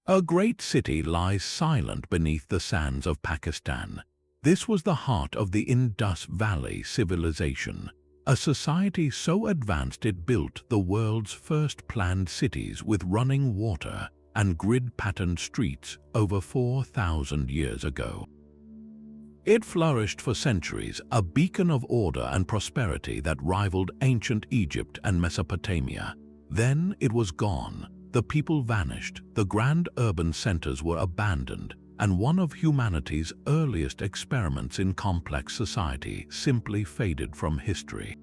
A great city lies silent beneath the sands of Pakistan. This was the heart of the Indus Valley Civilization, a society so advanced it built the world's first planned cities with running water and grid-patterned streets over 4,000 years ago. It flourished for centuries, a beacon of order and prosperity that rivaled ancient Egypt and Mesopotamia. Then it was gone. The people vanished, the grand urban centers were abandoned, and one of humanity's earliest experiments in complex society simply faded from history.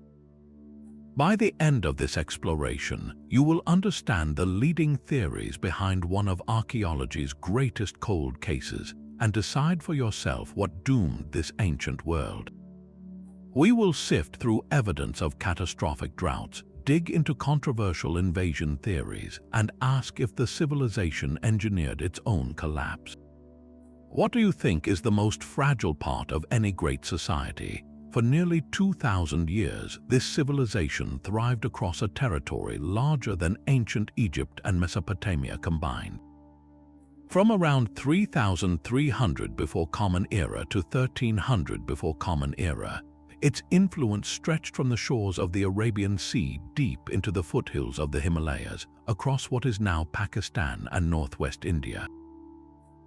By the end of this exploration, you will understand the leading theories behind one of archaeology's greatest cold cases and decide for yourself what doomed this ancient world. We will sift through evidence of catastrophic droughts, dig into controversial invasion theories, and ask if the civilization engineered its own collapse. What do you think is the most fragile part of any great society? For nearly 2,000 years, this civilization thrived across a territory larger than ancient Egypt and Mesopotamia combined. From around 3,300 before Common Era to 1300 before Common Era, its influence stretched from the shores of the Arabian Sea deep into the foothills of the Himalayas, across what is now Pakistan and northwest India.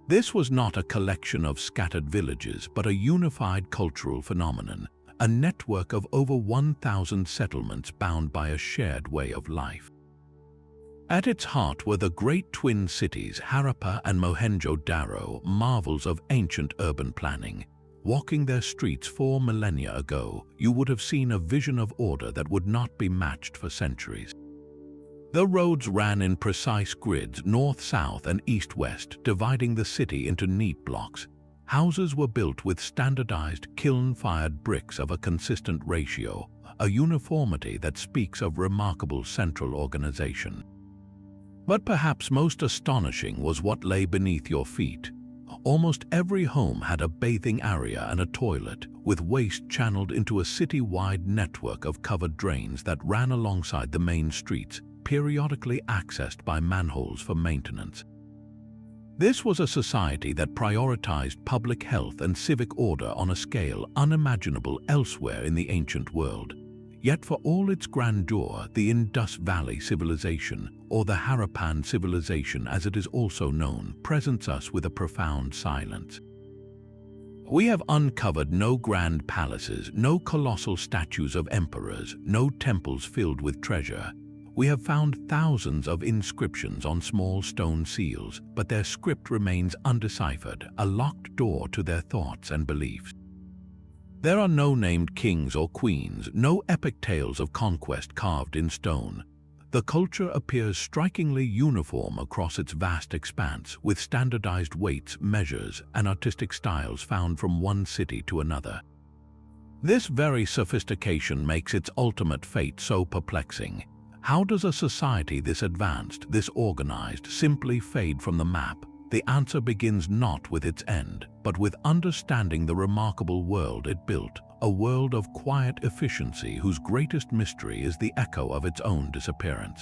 This was not a collection of scattered villages, but a unified cultural phenomenon, a network of over 1,000 settlements bound by a shared way of life. At its heart were the great twin cities Harappa and Mohenjo-Daro, marvels of ancient urban planning. Walking their streets 4 millennia ago, you would have seen a vision of order that would not be matched for centuries. The roads ran in precise grids, north-south and east-west, dividing the city into neat blocks. Houses were built with standardized kiln-fired bricks of a consistent ratio, a uniformity that speaks of remarkable central organization. But perhaps most astonishing was what lay beneath your feet. Almost every home had a bathing area and a toilet, with waste channeled into a city-wide network of covered drains that ran alongside the main streets, periodically accessed by manholes for maintenance. This was a society that prioritized public health and civic order on a scale unimaginable elsewhere in the ancient world. Yet for all its grandeur, the Indus Valley Civilization, or the Harappan civilization as it is also known, presents us with a profound silence. We have uncovered no grand palaces, no colossal statues of emperors, no temples filled with treasure. We have found thousands of inscriptions on small stone seals, but their script remains undeciphered, a locked door to their thoughts and beliefs. There are no named kings or queens, no epic tales of conquest carved in stone. The culture appears strikingly uniform across its vast expanse, with standardized weights, measures, and artistic styles found from one city to another. This very sophistication makes its ultimate fate so perplexing. How does a society this advanced, this organized, simply fade from the map? The answer begins not with its end, but with understanding the remarkable world it built, a world of quiet efficiency whose greatest mystery is the echo of its own disappearance.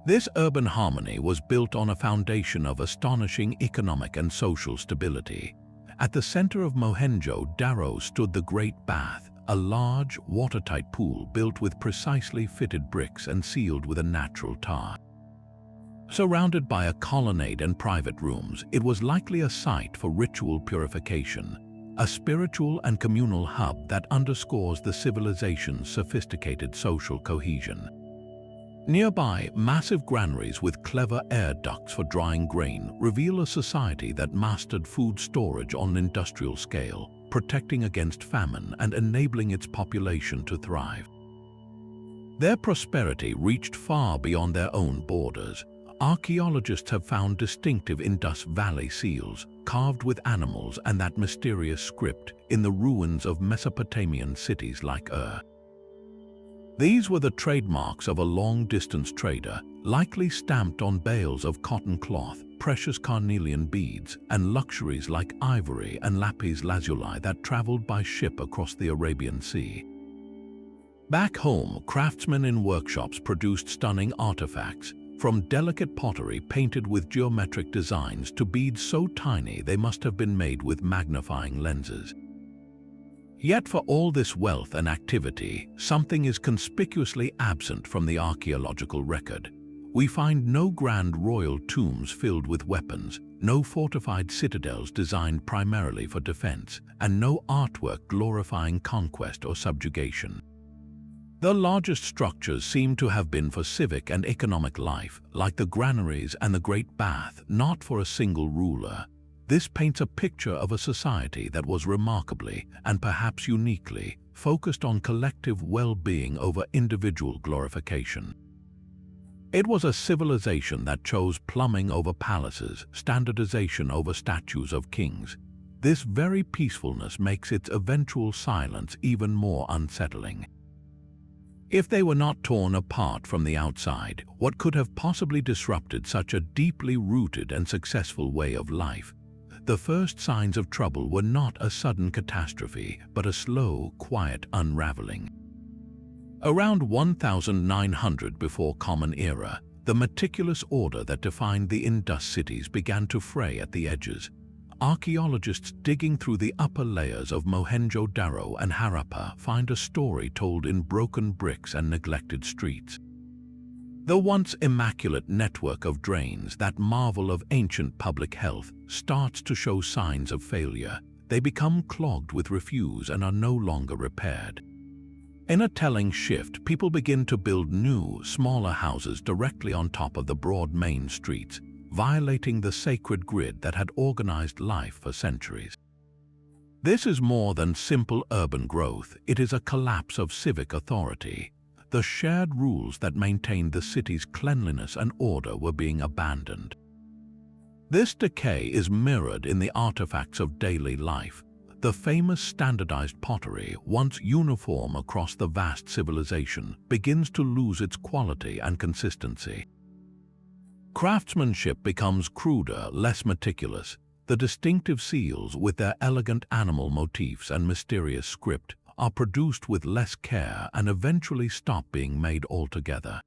This urban harmony was built on a foundation of astonishing economic and social stability. At the center of Mohenjo-Daro stood the Great Bath, a large, watertight pool built with precisely fitted bricks and sealed with a natural tar. Surrounded by a colonnade and private rooms, it was likely a site for ritual purification, a spiritual and communal hub that underscores the civilization's sophisticated social cohesion. Nearby, massive granaries with clever air ducts for drying grain reveal a society that mastered food storage on an industrial scale, protecting against famine and enabling its population to thrive. Their prosperity reached far beyond their own borders. Archaeologists have found distinctive Indus Valley seals, carved with animals and that mysterious script, in the ruins of Mesopotamian cities like Ur. These were the trademarks of a long-distance trader, likely stamped on bales of cotton cloth, precious carnelian beads, and luxuries like ivory and lapis lazuli that traveled by ship across the Arabian Sea. Back home, craftsmen in workshops produced stunning artifacts, from delicate pottery painted with geometric designs to beads so tiny they must have been made with magnifying lenses. Yet for all this wealth and activity, something is conspicuously absent from the archaeological record. We find no grand royal tombs filled with weapons, no fortified citadels designed primarily for defense, and no artwork glorifying conquest or subjugation. The largest structures seem to have been for civic and economic life, like the granaries and the Great Bath, not for a single ruler. This paints a picture of a society that was remarkably, and perhaps uniquely, focused on collective well-being over individual glorification. It was a civilization that chose plumbing over palaces, standardization over statues of kings. This very peacefulness makes its eventual silence even more unsettling. If they were not torn apart from the outside, what could have possibly disrupted such a deeply rooted and successful way of life? The first signs of trouble were not a sudden catastrophe, but a slow, quiet unraveling. Around 1900 before Common Era, the meticulous order that defined the Indus cities began to fray at the edges. Archaeologists digging through the upper layers of Mohenjo-Daro and Harappa find a story told in broken bricks and neglected streets. The once immaculate network of drains, that marvel of ancient public health, starts to show signs of failure. They become clogged with refuse and are no longer repaired. In a telling shift, people begin to build new, smaller houses directly on top of the broad main streets, violating the sacred grid that had organized life for centuries. This is more than simple urban growth. It is a collapse of civic authority. The shared rules that maintained the city's cleanliness and order were being abandoned. This decay is mirrored in the artifacts of daily life. The famous standardized pottery, once uniform across the vast civilization, begins to lose its quality and consistency. Craftsmanship becomes cruder, less meticulous. The distinctive seals, with their elegant animal motifs and mysterious script, are produced with less care and eventually stop being made altogether.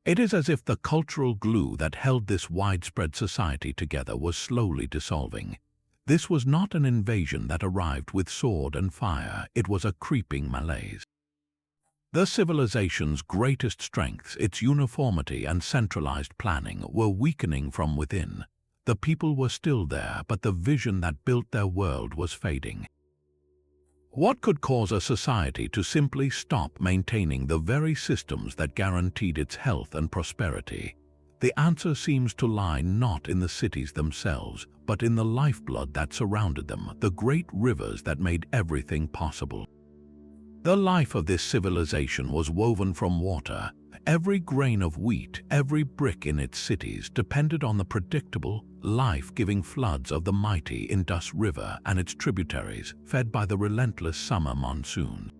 It is as if the cultural glue that held this widespread society together was slowly dissolving. This was not an invasion that arrived with sword and fire, it was a creeping malaise. The civilization's greatest strengths, its uniformity and centralized planning, were weakening from within. The people were still there, but the vision that built their world was fading. What could cause a society to simply stop maintaining the very systems that guaranteed its health and prosperity? The answer seems to lie not in the cities themselves, but in the lifeblood that surrounded them, the great rivers that made everything possible. The life of this civilization was woven from water. Every grain of wheat, every brick in its cities depended on the predictable, life-giving floods of the mighty Indus River and its tributaries, fed by the relentless summer monsoon.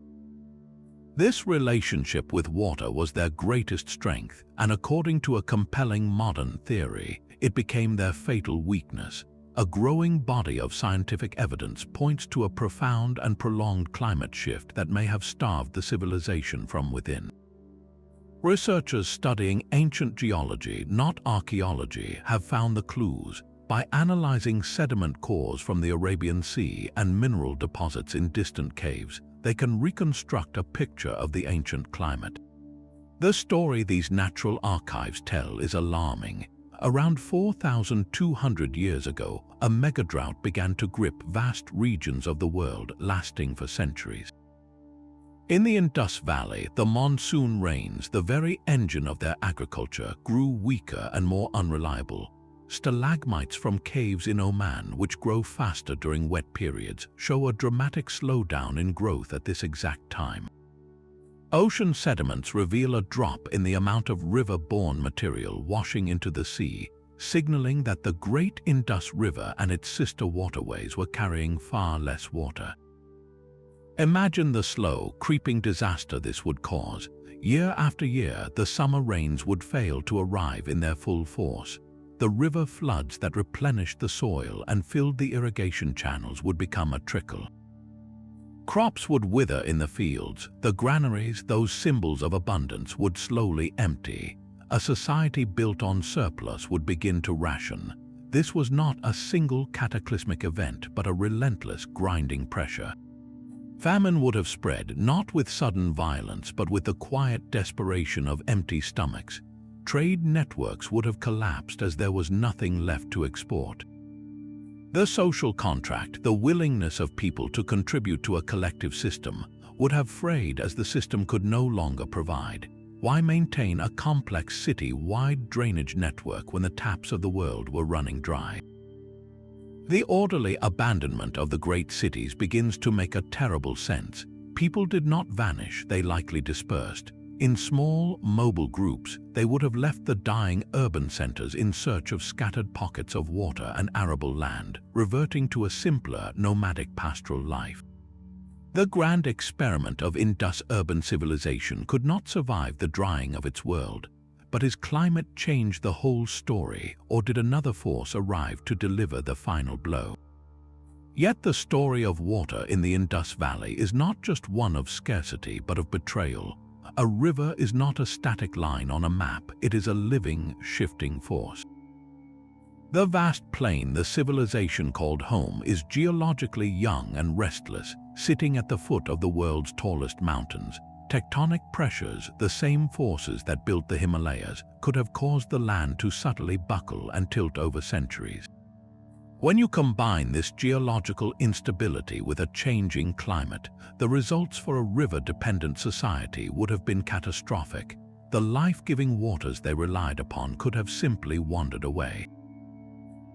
This relationship with water was their greatest strength, and according to a compelling modern theory, it became their fatal weakness. A growing body of scientific evidence points to a profound and prolonged climate shift that may have starved the civilization from within. Researchers studying ancient geology, not archaeology, have found the clues. By analyzing sediment cores from the Arabian Sea and mineral deposits in distant caves, they can reconstruct a picture of the ancient climate. The story these natural archives tell is alarming. Around 4,200 years ago, a megadrought began to grip vast regions of the world, lasting for centuries. In the Indus Valley, the monsoon rains, the very engine of their agriculture, grew weaker and more unreliable. Stalagmites from caves in Oman, which grow faster during wet periods, show a dramatic slowdown in growth at this exact time. Ocean sediments reveal a drop in the amount of river-borne material washing into the sea, signaling that the great Indus River and its sister waterways were carrying far less water. Imagine the slow, creeping disaster this would cause. Year after year, the summer rains would fail to arrive in their full force. The river floods that replenished the soil and filled the irrigation channels would become a trickle. Crops would wither in the fields. The granaries, those symbols of abundance, would slowly empty. A society built on surplus would begin to ration. This was not a single cataclysmic event, but a relentless, grinding pressure. Famine would have spread, not with sudden violence, but with the quiet desperation of empty stomachs. Trade networks would have collapsed as there was nothing left to export. The social contract, the willingness of people to contribute to a collective system, would have frayed as the system could no longer provide. Why maintain a complex city-wide drainage network when the taps of the world were running dry? The orderly abandonment of the great cities begins to make a terrible sense. People did not vanish, they likely dispersed. In small, mobile groups, they would have left the dying urban centers in search of scattered pockets of water and arable land, reverting to a simpler, nomadic pastoral life. The grand experiment of Indus-urban civilization could not survive the drying of its world. But is climate change the whole story, or did another force arrive to deliver the final blow? Yet the story of water in the Indus Valley is not just one of scarcity, but of betrayal. A river is not a static line on a map, it is a living, shifting force. The vast plain the civilization called home is geologically young and restless, sitting at the foot of the world's tallest mountains. Tectonic pressures, the same forces that built the Himalayas, could have caused the land to subtly buckle and tilt over centuries. When you combine this geological instability with a changing climate, the results for a river-dependent society would have been catastrophic. The life-giving waters they relied upon could have simply wandered away.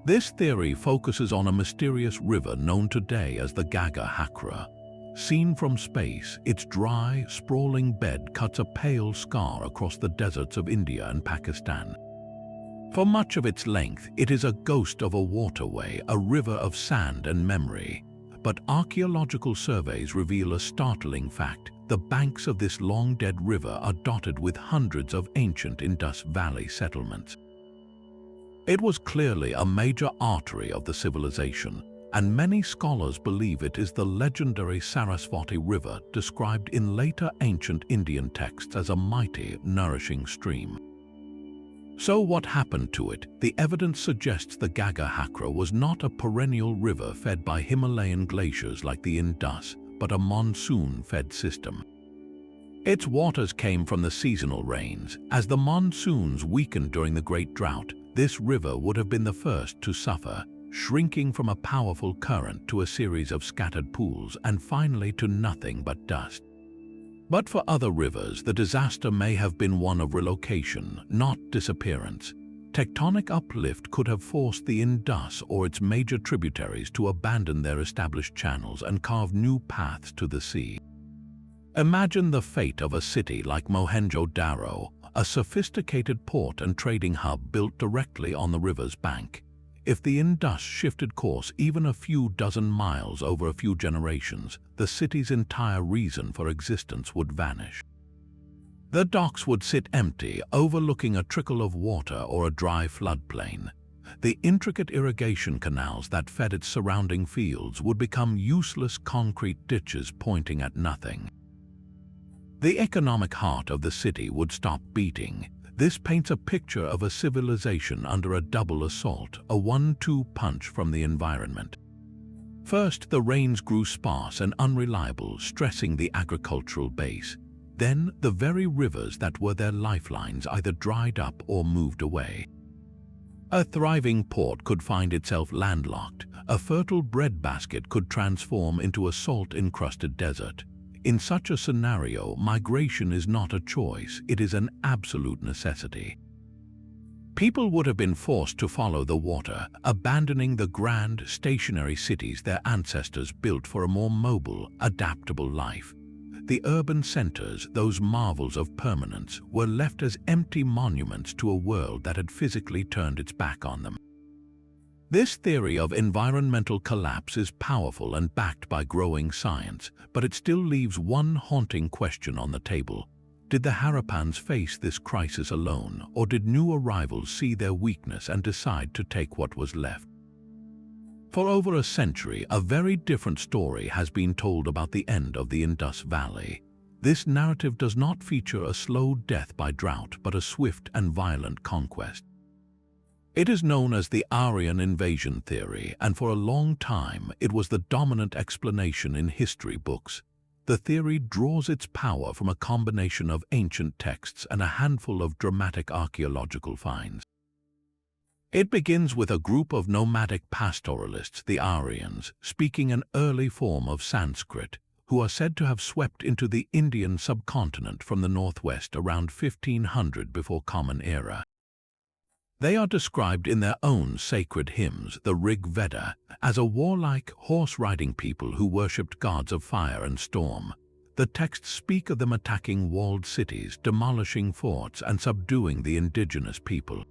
This theory focuses on a mysterious river known today as the Ganga-Hakra. Seen from space, its dry, sprawling bed cuts a pale scar across the deserts of India and Pakistan. For much of its length, it is a ghost of a waterway, a river of sand and memory. But archaeological surveys reveal a startling fact. The banks of this long-dead river are dotted with hundreds of ancient Indus Valley settlements. It was clearly a major artery of the civilization, and many scholars believe it is the legendary Sarasvati River described in later ancient Indian texts as a mighty, nourishing stream. So what happened to it? The evidence suggests the Ganga-Hakra was not a perennial river fed by Himalayan glaciers like the Indus, but a monsoon-fed system. Its waters came from the seasonal rains. As the monsoons weakened during the Great Drought, this river would have been the first to suffer, shrinking from a powerful current to a series of scattered pools and finally to nothing but dust. But for other rivers, the disaster may have been one of relocation, not disappearance. Tectonic uplift could have forced the Indus or its major tributaries to abandon their established channels and carve new paths to the sea. Imagine the fate of a city like Mohenjo-Daro, a sophisticated port and trading hub built directly on the river's bank. If the Indus shifted course even a few dozen miles over a few generations, the city's entire reason for existence would vanish. The docks would sit empty, overlooking a trickle of water or a dry floodplain. The intricate irrigation canals that fed its surrounding fields would become useless concrete ditches pointing at nothing. The economic heart of the city would stop beating. This paints a picture of a civilization under a double assault, a 1-2 punch from the environment. First, the rains grew sparse and unreliable, stressing the agricultural base. Then, the very rivers that were their lifelines either dried up or moved away. A thriving port could find itself landlocked. A fertile breadbasket could transform into a salt-encrusted desert. In such a scenario, migration is not a choice, it is an absolute necessity. People would have been forced to follow the water, abandoning the grand, stationary cities their ancestors built for a more mobile, adaptable life. The urban centers, those marvels of permanence, were left as empty monuments to a world that had physically turned its back on them. This theory of environmental collapse is powerful and backed by growing science, but it still leaves one haunting question on the table. Did the Harappans face this crisis alone, or did new arrivals see their weakness and decide to take what was left? For over a century, a very different story has been told about the end of the Indus Valley. This narrative does not feature a slow death by drought, but a swift and violent conquest. It is known as the Aryan invasion theory, and for a long time it was the dominant explanation in history books. The theory draws its power from a combination of ancient texts and a handful of dramatic archaeological finds. It begins with a group of nomadic pastoralists, the Aryans, speaking an early form of Sanskrit, who are said to have swept into the Indian subcontinent from the northwest around 1500 before Common Era. They are described in their own sacred hymns, the Rig Veda, as a warlike, horse-riding people who worshipped gods of fire and storm. The texts speak of them attacking walled cities, demolishing forts, and subduing the indigenous people.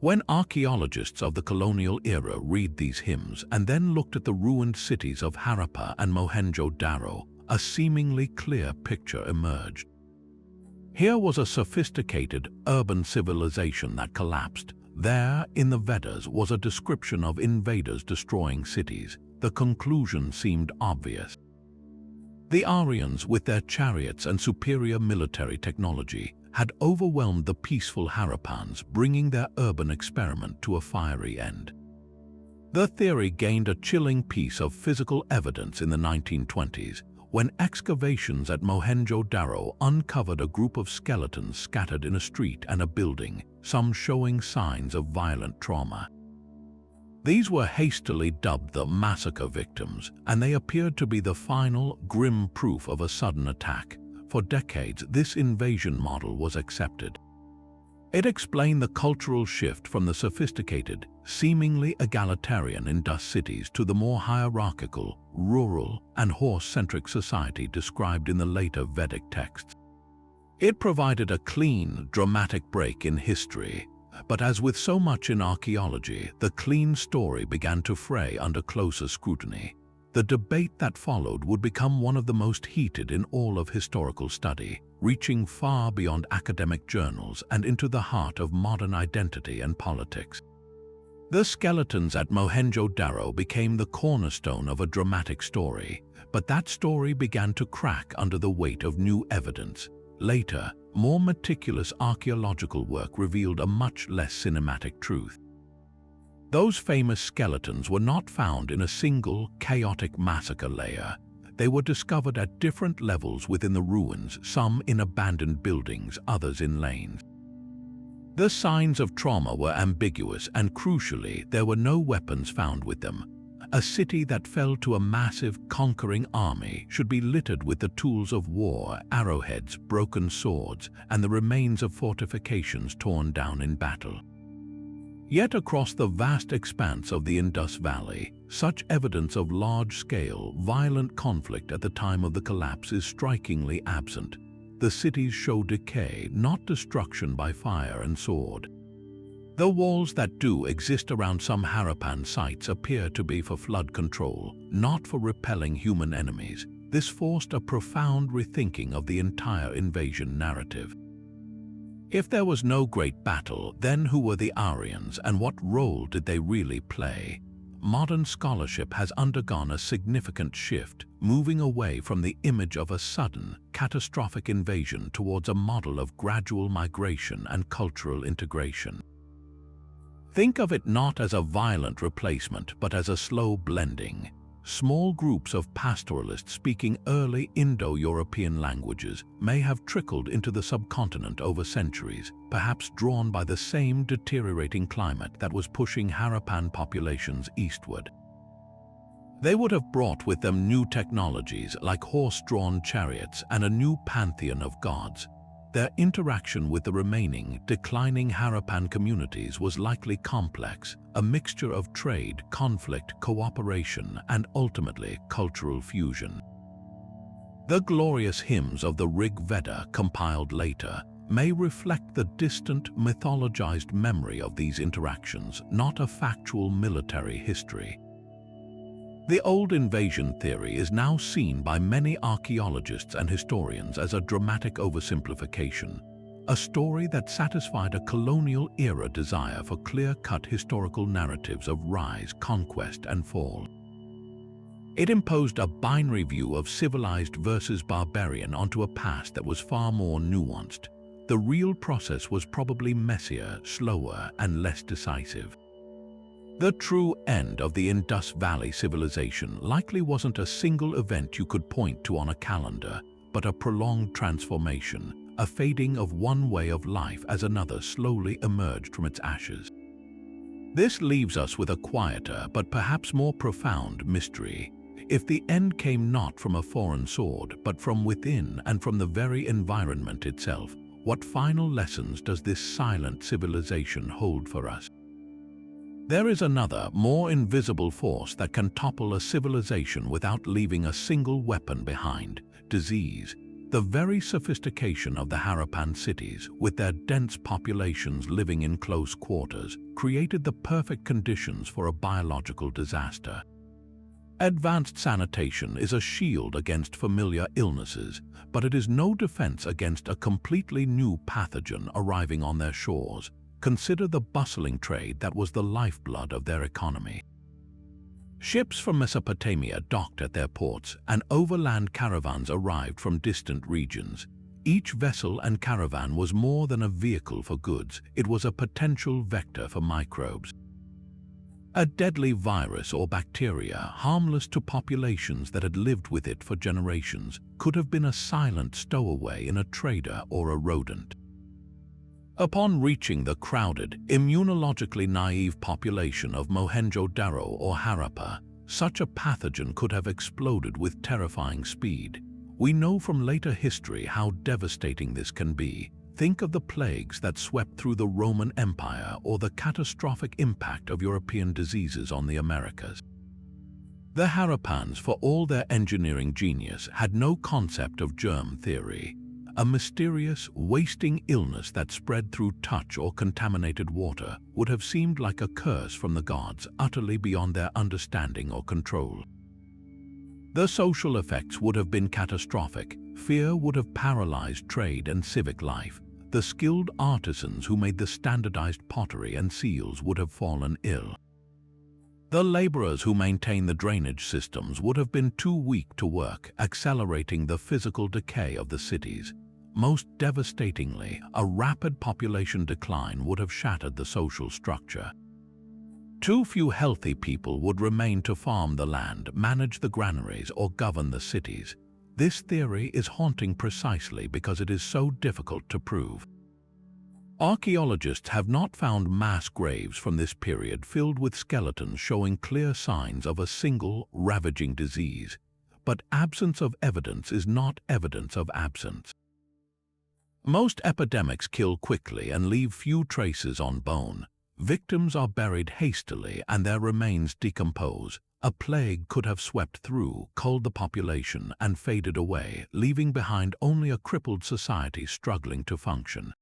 When archaeologists of the colonial era read these hymns and then looked at the ruined cities of Harappa and Mohenjo-Daro, a seemingly clear picture emerged. Here was a sophisticated urban civilization that collapsed. There, in the Vedas, was a description of invaders destroying cities. The conclusion seemed obvious. The Aryans, with their chariots and superior military technology, had overwhelmed the peaceful Harappans, bringing their urban experiment to a fiery end. The theory gained a chilling piece of physical evidence in the 1920s, when excavations at Mohenjo-Daro uncovered a group of skeletons scattered in a street and a building, some showing signs of violent trauma. These were hastily dubbed the massacre victims, and they appeared to be the final, grim proof of a sudden attack. For decades, this invasion model was accepted. It explained the cultural shift from the sophisticated, seemingly egalitarian Indus cities to the more hierarchical, rural, and horse-centric society described in the later Vedic texts. It provided a clean, dramatic break in history, but as with so much in archaeology, the clean story began to fray under closer scrutiny. The debate that followed would become one of the most heated in all of historical study, reaching far beyond academic journals and into the heart of modern identity and politics. The skeletons at Mohenjo-Daro became the cornerstone of a dramatic story, but that story began to crack under the weight of new evidence. Later, more meticulous archaeological work revealed a much less cinematic truth. Those famous skeletons were not found in a single, chaotic massacre layer. They were discovered at different levels within the ruins, some in abandoned buildings, others in lanes. The signs of trauma were ambiguous, and crucially, there were no weapons found with them. A city that fell to a massive, conquering army should be littered with the tools of war, arrowheads, broken swords, and the remains of fortifications torn down in battle. Yet across the vast expanse of the Indus Valley, such evidence of large-scale, violent conflict at the time of the collapse is strikingly absent. The cities show decay, not destruction by fire and sword. The walls that do exist around some Harappan sites appear to be for flood control, not for repelling human enemies. This forced a profound rethinking of the entire invasion narrative. If there was no great battle, then who were the Aryans and what role did they really play? Modern scholarship has undergone a significant shift, moving away from the image of a sudden, catastrophic invasion towards a model of gradual migration and cultural integration. Think of it not as a violent replacement, but as a slow blending. Small groups of pastoralists speaking early Indo-European languages may have trickled into the subcontinent over centuries, perhaps drawn by the same deteriorating climate that was pushing Harappan populations eastward. They would have brought with them new technologies like horse-drawn chariots and a new pantheon of gods. Their interaction with the remaining, declining Harappan communities was likely complex, a mixture of trade, conflict, cooperation, and ultimately cultural fusion. The glorious hymns of the Rig Veda, compiled later, may reflect the distant, mythologized memory of these interactions, not a factual military history. The old invasion theory is now seen by many archaeologists and historians as a dramatic oversimplification, a story that satisfied a colonial-era desire for clear-cut historical narratives of rise, conquest, and fall. It imposed a binary view of civilized versus barbarian onto a past that was far more nuanced. The real process was probably messier, slower, and less decisive. The true end of the Indus Valley Civilization likely wasn't a single event you could point to on a calendar, but a prolonged transformation, a fading of one way of life as another slowly emerged from its ashes. This leaves us with a quieter but perhaps more profound mystery. If the end came not from a foreign sword, but from within and from the very environment itself, what final lessons does this silent civilization hold for us? There is another, more invisible force that can topple a civilization without leaving a single weapon behind: disease. The very sophistication of the Harappan cities, with their dense populations living in close quarters, created the perfect conditions for a biological disaster. Advanced sanitation is a shield against familiar illnesses, but it is no defense against a completely new pathogen arriving on their shores. Consider the bustling trade that was the lifeblood of their economy. Ships from Mesopotamia docked at their ports, and overland caravans arrived from distant regions. Each vessel and caravan was more than a vehicle for goods, it was a potential vector for microbes. A deadly virus or bacteria, harmless to populations that had lived with it for generations, could have been a silent stowaway in a trader or a rodent. Upon reaching the crowded, immunologically naive population of Mohenjo-Daro or Harappa, such a pathogen could have exploded with terrifying speed. We know from later history how devastating this can be. Think of the plagues that swept through the Roman Empire or the catastrophic impact of European diseases on the Americas. The Harappans, for all their engineering genius, had no concept of germ theory. A mysterious, wasting illness that spread through touch or contaminated water would have seemed like a curse from the gods, utterly beyond their understanding or control. The social effects would have been catastrophic. Fear would have paralyzed trade and civic life. The skilled artisans who made the standardized pottery and seals would have fallen ill. The laborers who maintained the drainage systems would have been too weak to work, accelerating the physical decay of the cities. Most devastatingly, a rapid population decline would have shattered the social structure. Too few healthy people would remain to farm the land, manage the granaries, or govern the cities. This theory is haunting precisely because it is so difficult to prove. Archaeologists have not found mass graves from this period filled with skeletons showing clear signs of a single, ravaging disease. But absence of evidence is not evidence of absence. Most epidemics kill quickly and leave few traces on bone. Victims are buried hastily and their remains decompose. A plague could have swept through, culled the population, and faded away, leaving behind only a crippled society struggling to function.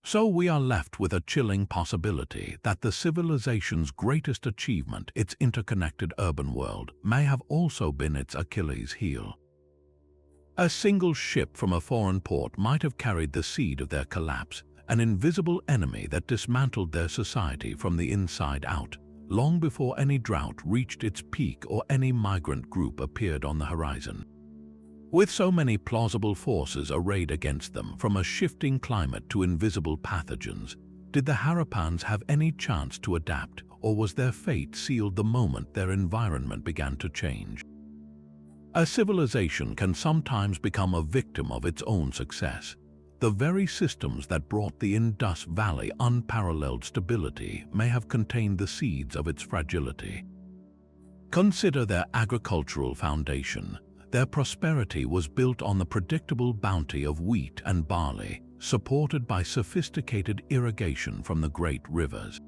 So we are left with a chilling possibility that the civilization's greatest achievement, its interconnected urban world, may have also been its Achilles heel. A single ship from a foreign port might have carried the seed of their collapse, an invisible enemy that dismantled their society from the inside out, long before any drought reached its peak or any migrant group appeared on the horizon. With so many plausible forces arrayed against them, from a shifting climate to invisible pathogens, did the Harappans have any chance to adapt, or was their fate sealed the moment their environment began to change? A civilization can sometimes become a victim of its own success. The very systems that brought the Indus Valley unparalleled stability may have contained the seeds of its fragility. Consider their agricultural foundation. Their prosperity was built on the predictable bounty of wheat and barley, supported by sophisticated irrigation from the great rivers.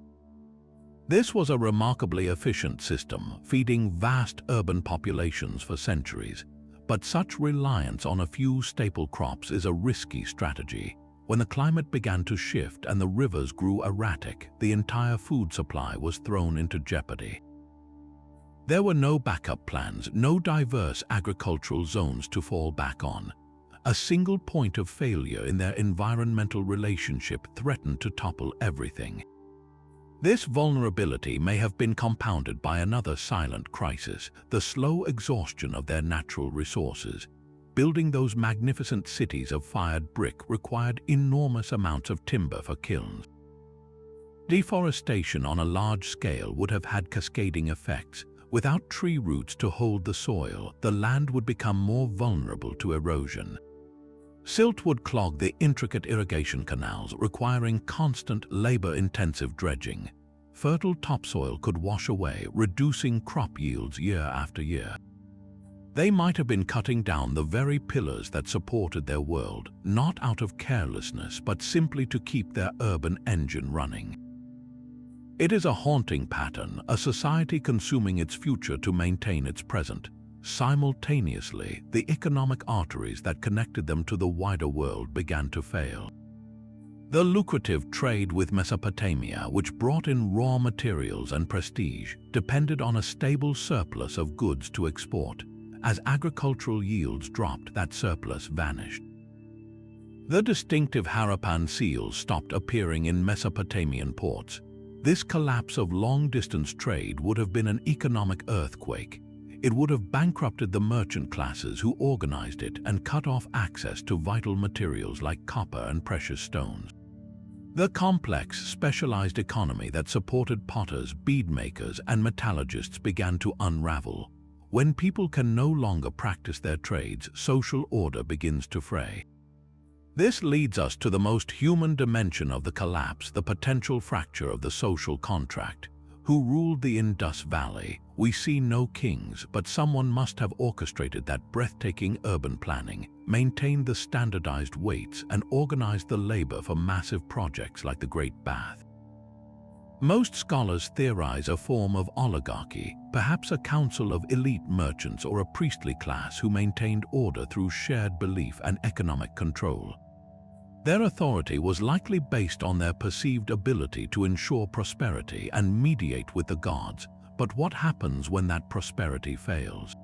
This was a remarkably efficient system, feeding vast urban populations for centuries. But such reliance on a few staple crops is a risky strategy. When the climate began to shift and the rivers grew erratic, the entire food supply was thrown into jeopardy. There were no backup plans, no diverse agricultural zones to fall back on. A single point of failure in their environmental relationship threatened to topple everything. This vulnerability may have been compounded by another silent crisis, the slow exhaustion of their natural resources. Building those magnificent cities of fired brick required enormous amounts of timber for kilns. Deforestation on a large scale would have had cascading effects. Without tree roots to hold the soil, the land would become more vulnerable to erosion. Silt would clog the intricate irrigation canals, requiring constant, labor-intensive dredging. Fertile topsoil could wash away, reducing crop yields year after year. They might have been cutting down the very pillars that supported their world, not out of carelessness, but simply to keep their urban engine running. It is a haunting pattern, a society consuming its future to maintain its present. Simultaneously, the economic arteries that connected them to the wider world began to fail. The lucrative trade with Mesopotamia, which brought in raw materials and prestige, depended on a stable surplus of goods to export. As agricultural yields dropped, that surplus vanished. The distinctive Harappan seals stopped appearing in Mesopotamian ports. This collapse of long-distance trade would have been an economic earthquake. It would have bankrupted the merchant classes who organized it and cut off access to vital materials like copper and precious stones. The complex, specialized economy that supported potters, bead makers, and metallurgists began to unravel. When people can no longer practice their trades, social order begins to fray. This leads us to the most human dimension of the collapse, the potential fracture of the social contract. Who ruled the Indus Valley? We see no kings, but someone must have orchestrated that breathtaking urban planning, maintained the standardized weights, and organized the labor for massive projects like the Great Bath. Most scholars theorize a form of oligarchy, perhaps a council of elite merchants or a priestly class who maintained order through shared belief and economic control. Their authority was likely based on their perceived ability to ensure prosperity and mediate with the gods. But what happens when that prosperity fails?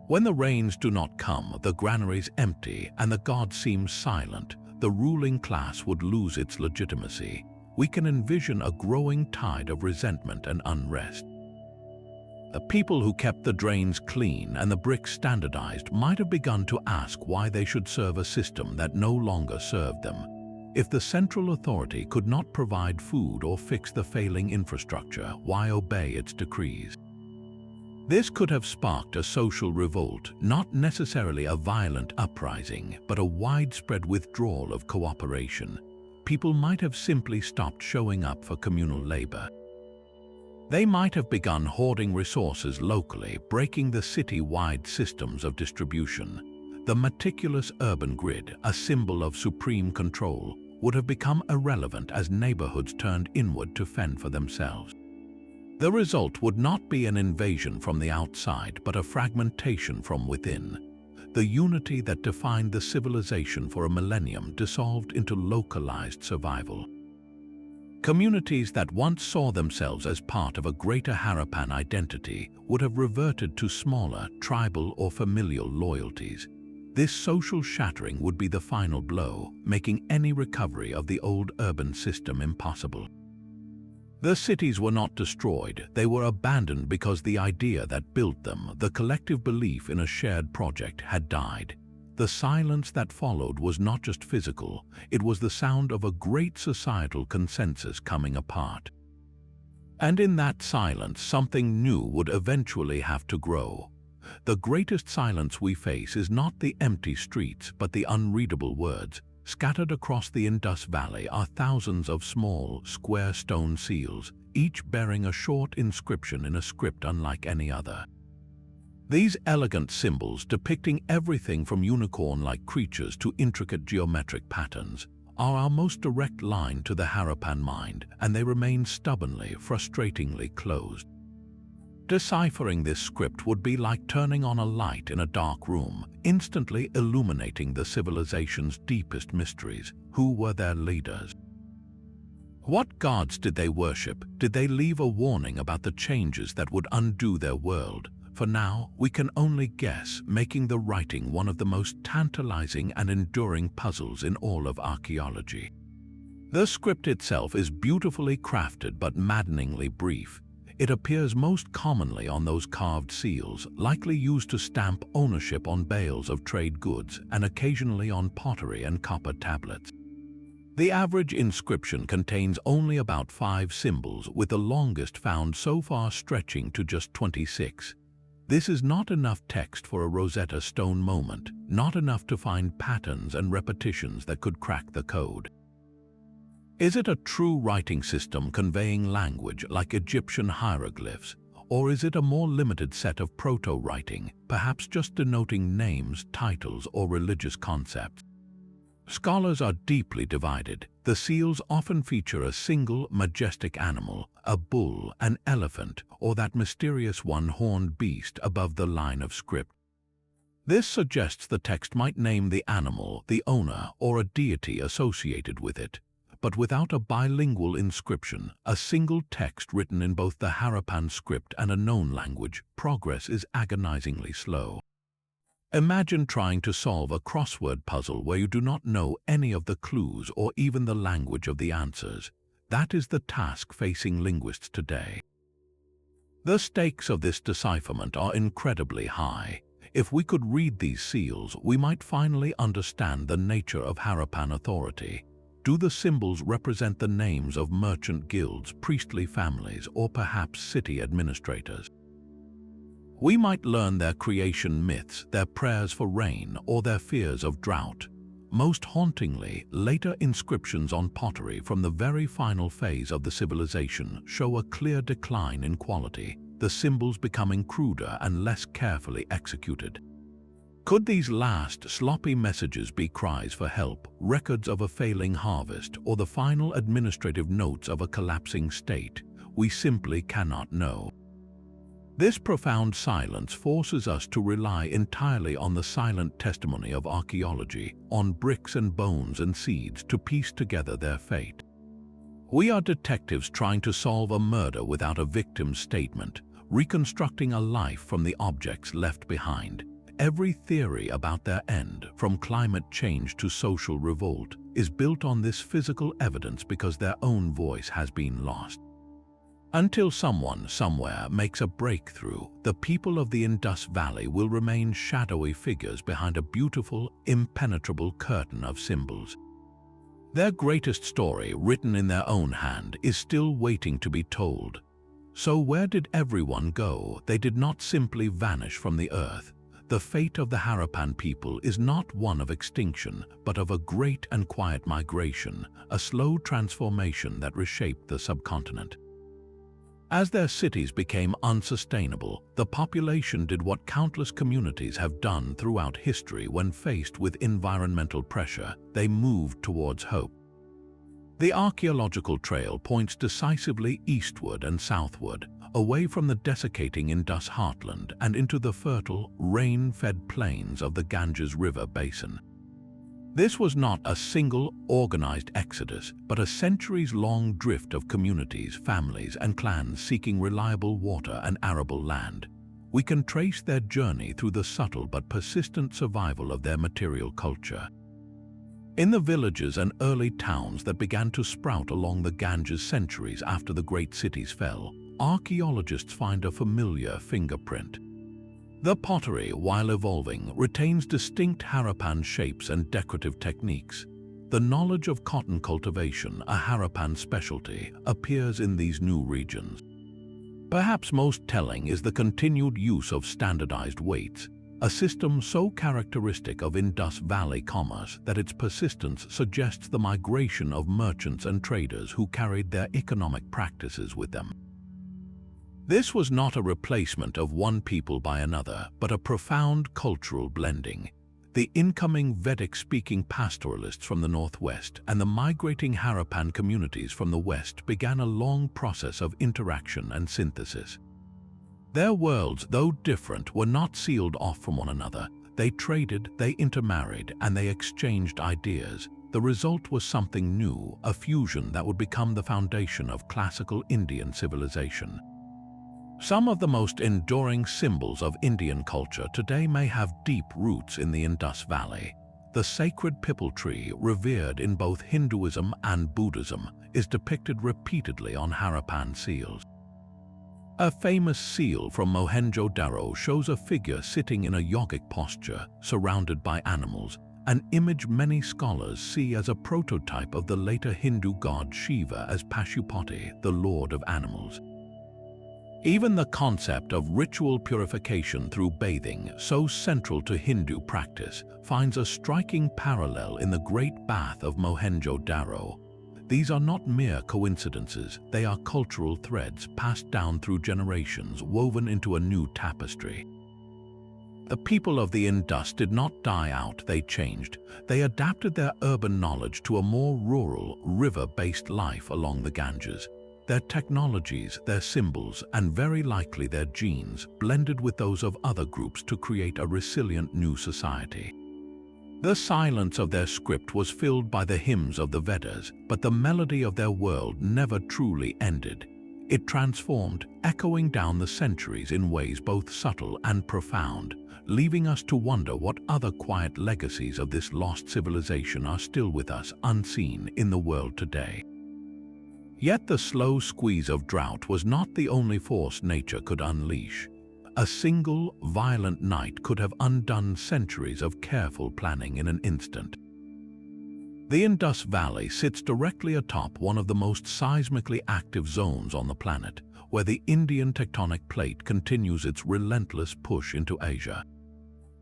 When the rains do not come, the granaries empty, and the gods seem silent, the ruling class would lose its legitimacy. We can envision a growing tide of resentment and unrest. The people who kept the drains clean and the bricks standardized might have begun to ask why they should serve a system that no longer served them. If the central authority could not provide food or fix the failing infrastructure, why obey its decrees? This could have sparked a social revolt, not necessarily a violent uprising, but a widespread withdrawal of cooperation. People might have simply stopped showing up for communal labor. They might have begun hoarding resources locally, breaking the city-wide systems of distribution. The meticulous urban grid, a symbol of supreme control, would have become irrelevant as neighborhoods turned inward to fend for themselves. The result would not be an invasion from the outside, but a fragmentation from within. The unity that defined the civilization for a millennium dissolved into localized survival. Communities that once saw themselves as part of a greater Harappan identity would have reverted to smaller, tribal or familial loyalties. This social shattering would be the final blow, making any recovery of the old urban system impossible. The cities were not destroyed, they were abandoned because the idea that built them, the collective belief in a shared project, had died. The silence that followed was not just physical, it was the sound of a great societal consensus coming apart. And in that silence, something new would eventually have to grow. The greatest silence we face is not the empty streets, but the unreadable words. Scattered across the Indus Valley are thousands of small, square stone seals, each bearing a short inscription in a script unlike any other. These elegant symbols, depicting everything from unicorn-like creatures to intricate geometric patterns, are our most direct line to the Harappan mind, and they remain stubbornly, frustratingly closed. Deciphering this script would be like turning on a light in a dark room, instantly illuminating the civilization's deepest mysteries. Who were their leaders? What gods did they worship? Did they leave a warning about the changes that would undo their world? For now, we can only guess, making the writing one of the most tantalizing and enduring puzzles in all of archaeology. The script itself is beautifully crafted but maddeningly brief. It appears most commonly on those carved seals, likely used to stamp ownership on bales of trade goods and occasionally on pottery and copper tablets. The average inscription contains only about 5 symbols, with the longest found so far stretching to just 26. This is not enough text for a Rosetta Stone moment, not enough to find patterns and repetitions that could crack the code. Is it a true writing system conveying language like Egyptian hieroglyphs, or is it a more limited set of proto-writing, perhaps just denoting names, titles, or religious concepts? Scholars are deeply divided. The seals often feature a single, majestic animal, a bull, an elephant, or that mysterious one-horned beast above the line of script. This suggests the text might name the animal, the owner, or a deity associated with it. But without a bilingual inscription, a single text written in both the Harappan script and a known language, progress is agonizingly slow. Imagine trying to solve a crossword puzzle where you do not know any of the clues or even the language of the answers. That is the task facing linguists today. The stakes of this decipherment are incredibly high. If we could read these seals, we might finally understand the nature of Harappan authority. Do the symbols represent the names of merchant guilds, priestly families, or perhaps city administrators? We might learn their creation myths, their prayers for rain, or their fears of drought. Most hauntingly, later inscriptions on pottery from the very final phase of the civilization show a clear decline in quality, the symbols becoming cruder and less carefully executed. Could these last, sloppy messages be cries for help, records of a failing harvest, or the final administrative notes of a collapsing state? We simply cannot know. This profound silence forces us to rely entirely on the silent testimony of archaeology, on bricks and bones and seeds to piece together their fate. We are detectives trying to solve a murder without a victim's statement, reconstructing a life from the objects left behind. Every theory about their end, from climate change to social revolt, is built on this physical evidence because their own voice has been lost. Until someone, somewhere, makes a breakthrough, the people of the Indus Valley will remain shadowy figures behind a beautiful, impenetrable curtain of symbols. Their greatest story, written in their own hand, is still waiting to be told. So where did everyone go? They did not simply vanish from the earth. The fate of the Harappan people is not one of extinction, but of a great and quiet migration, a slow transformation that reshaped the subcontinent. As their cities became unsustainable, the population did what countless communities have done throughout history when faced with environmental pressure: they moved towards hope. The archaeological trail points decisively eastward and southward, away from the desiccating Indus heartland and into the fertile, rain-fed plains of the Ganges River basin. This was not a single, organized exodus, but a centuries-long drift of communities, families, and clans seeking reliable water and arable land. We can trace their journey through the subtle but persistent survival of their material culture. In the villages and early towns that began to sprout along the Ganges centuries after the great cities fell, archaeologists find a familiar fingerprint. The pottery, while evolving, retains distinct Harappan shapes and decorative techniques. The knowledge of cotton cultivation, a Harappan specialty, appears in these new regions. Perhaps most telling is the continued use of standardized weights, a system so characteristic of Indus Valley commerce that its persistence suggests the migration of merchants and traders who carried their economic practices with them. This was not a replacement of one people by another, but a profound cultural blending. The incoming Vedic-speaking pastoralists from the northwest and the migrating Harappan communities from the west began a long process of interaction and synthesis. Their worlds, though different, were not sealed off from one another. They traded, they intermarried, and they exchanged ideas. The result was something new, a fusion that would become the foundation of classical Indian civilization. Some of the most enduring symbols of Indian culture today may have deep roots in the Indus Valley. The sacred pipal tree, revered in both Hinduism and Buddhism, is depicted repeatedly on Harappan seals. A famous seal from Mohenjo-daro shows a figure sitting in a yogic posture, surrounded by animals, an image many scholars see as a prototype of the later Hindu god Shiva as Pashupati, the lord of animals. Even the concept of ritual purification through bathing, so central to Hindu practice, finds a striking parallel in the Great Bath of Mohenjo-daro. These are not mere coincidences, they are cultural threads passed down through generations, woven into a new tapestry. The people of the Indus did not die out, they changed. They adapted their urban knowledge to a more rural, river-based life along the Ganges. Their technologies, their symbols, and very likely their genes blended with those of other groups to create a resilient new society. The silence of their script was filled by the hymns of the Vedas, but the melody of their world never truly ended. It transformed, echoing down the centuries in ways both subtle and profound, leaving us to wonder what other quiet legacies of this lost civilization are still with us, unseen in the world today. Yet the slow squeeze of drought was not the only force nature could unleash. A single, violent night could have undone centuries of careful planning in an instant. The Indus Valley sits directly atop one of the most seismically active zones on the planet, where the Indian tectonic plate continues its relentless push into Asia.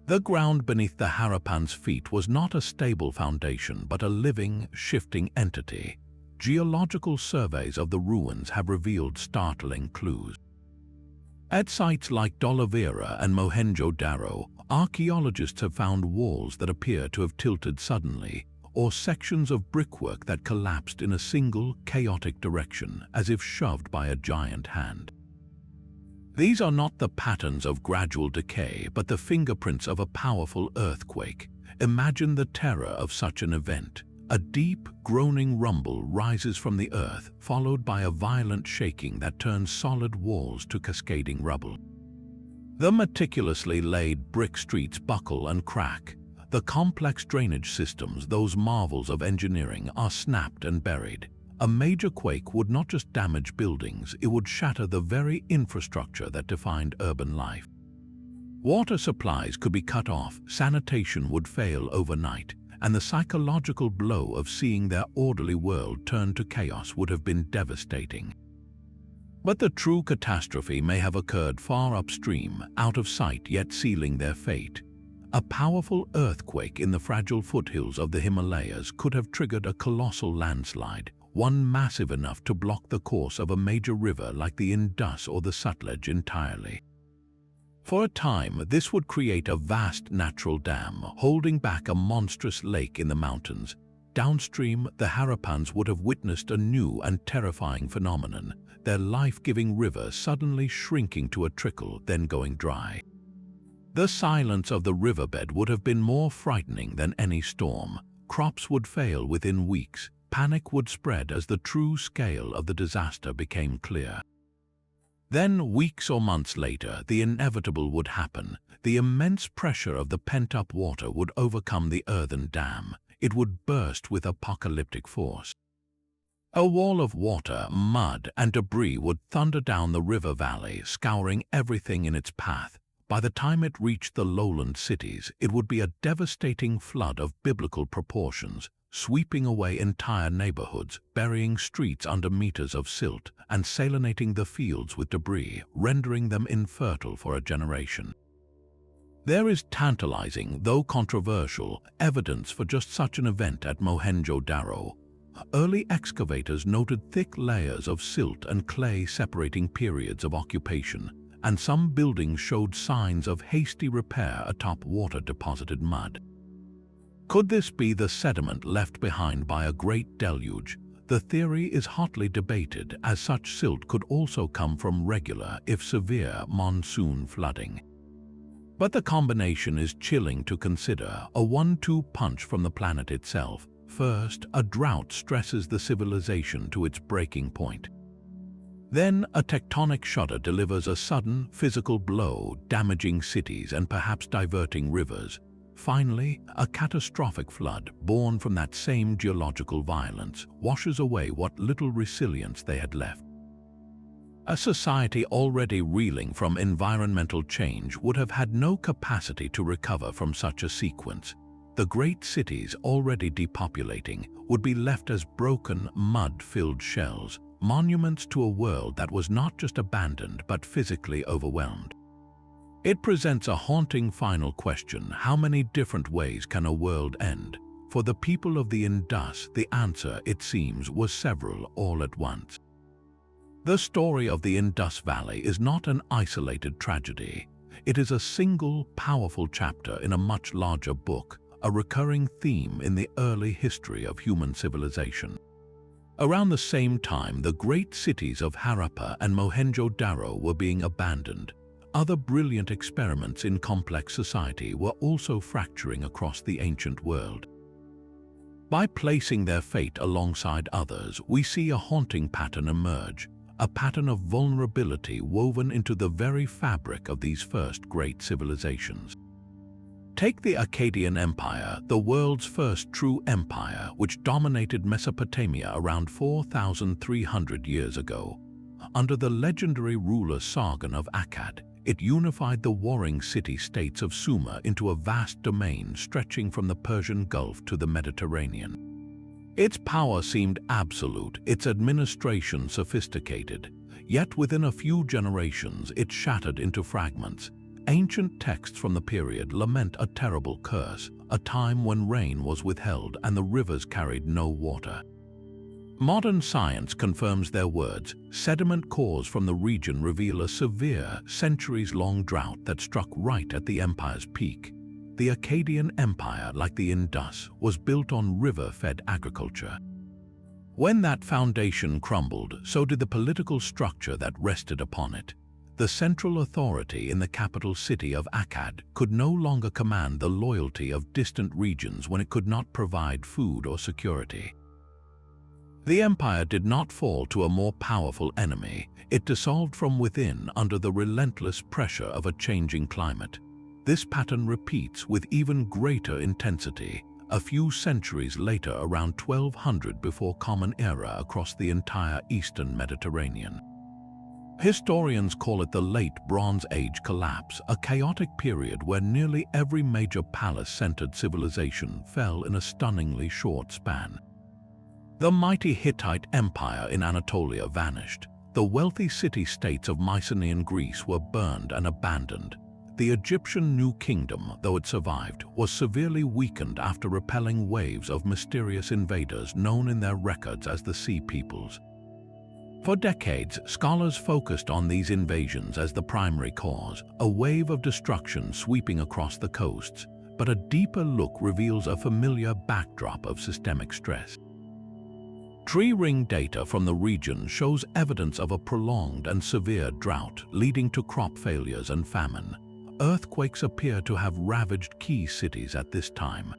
The ground beneath the Harappan's feet was not a stable foundation, but a living, shifting entity. Geological surveys of the ruins have revealed startling clues. At sites like Dholavira and Mohenjo-daro, archaeologists have found walls that appear to have tilted suddenly, or sections of brickwork that collapsed in a single, chaotic direction, as if shoved by a giant hand. These are not the patterns of gradual decay, but the fingerprints of a powerful earthquake. Imagine the terror of such an event. A deep, groaning rumble rises from the earth, followed by a violent shaking that turns solid walls to cascading rubble. The meticulously laid brick streets buckle and crack. The complex drainage systems, those marvels of engineering, are snapped and buried. A major quake would not just damage buildings, it would shatter the very infrastructure that defined urban life. Water supplies could be cut off, sanitation would fail overnight, and the psychological blow of seeing their orderly world turn to chaos would have been devastating. But the true catastrophe may have occurred far upstream, out of sight yet sealing their fate. A powerful earthquake in the fragile foothills of the Himalayas could have triggered a colossal landslide, one massive enough to block the course of a major river like the Indus or the Sutlej entirely. For a time, this would create a vast natural dam, holding back a monstrous lake in the mountains. Downstream, the Harappans would have witnessed a new and terrifying phenomenon, their life-giving river suddenly shrinking to a trickle, then going dry. The silence of the riverbed would have been more frightening than any storm. Crops would fail within weeks. Panic would spread as the true scale of the disaster became clear. Then, weeks or months later, the inevitable would happen. The immense pressure of the pent-up water would overcome the earthen dam. It would burst with apocalyptic force. A wall of water, mud, and debris would thunder down the river valley, scouring everything in its path. By the time it reached the lowland cities, it would be a devastating flood of biblical proportions, sweeping away entire neighborhoods, burying streets under meters of silt, and salinating the fields with debris, rendering them infertile for a generation. There is tantalizing, though controversial, evidence for just such an event at Mohenjo-daro. Early excavators noted thick layers of silt and clay separating periods of occupation, and some buildings showed signs of hasty repair atop water-deposited mud. Could this be the sediment left behind by a great deluge? The theory is hotly debated, as such silt could also come from regular, if severe, monsoon flooding. But the combination is chilling to consider, a 1-2 punch from the planet itself. First, a drought stresses the civilization to its breaking point. Then, a tectonic shudder delivers a sudden, physical blow, damaging cities and perhaps diverting rivers. Finally, a catastrophic flood, born from that same geological violence, washes away what little resilience they had left. A society already reeling from environmental change would have had no capacity to recover from such a sequence. The great cities, already depopulating, would be left as broken, mud-filled shells, monuments to a world that was not just abandoned but physically overwhelmed. It presents a haunting final question: how many different ways can a world end? For the people of the Indus, the answer, it seems, was several all at once. The story of the Indus Valley is not an isolated tragedy. It is a single, powerful chapter in a much larger book, a recurring theme in the early history of human civilization. Around the same time, the great cities of Harappa and Mohenjo-Daro were being abandoned. Other brilliant experiments in complex society were also fracturing across the ancient world. By placing their fate alongside others, we see a haunting pattern emerge, a pattern of vulnerability woven into the very fabric of these first great civilizations. Take the Akkadian Empire, the world's first true empire, which dominated Mesopotamia around 4,300 years ago. Under the legendary ruler Sargon of Akkad, it unified the warring city-states of Sumer into a vast domain stretching from the Persian Gulf to the Mediterranean. Its power seemed absolute, its administration sophisticated, yet within a few generations it shattered into fragments. Ancient texts from the period lament a terrible curse, a time when rain was withheld and the rivers carried no water. Modern science confirms their words. Sediment cores from the region reveal a severe, centuries-long drought that struck right at the empire's peak. The Akkadian Empire, like the Indus, was built on river-fed agriculture. When that foundation crumbled, so did the political structure that rested upon it. The central authority in the capital city of Akkad could no longer command the loyalty of distant regions when it could not provide food or security. The empire did not fall to a more powerful enemy. It dissolved from within under the relentless pressure of a changing climate. This pattern repeats with even greater intensity a few centuries later, around 1200 before Common Era, across the entire eastern Mediterranean. Historians call it the late Bronze Age collapse, a chaotic period where nearly every major palace-centered civilization fell in a stunningly short span. The mighty Hittite Empire in Anatolia vanished. The wealthy city-states of Mycenaean Greece were burned and abandoned. The Egyptian New Kingdom, though it survived, was severely weakened after repelling waves of mysterious invaders known in their records as the Sea Peoples. For decades, scholars focused on these invasions as the primary cause, a wave of destruction sweeping across the coasts, but a deeper look reveals a familiar backdrop of systemic stress. Tree ring data from the region shows evidence of a prolonged and severe drought leading to crop failures and famine. Earthquakes appear to have ravaged key cities at this time.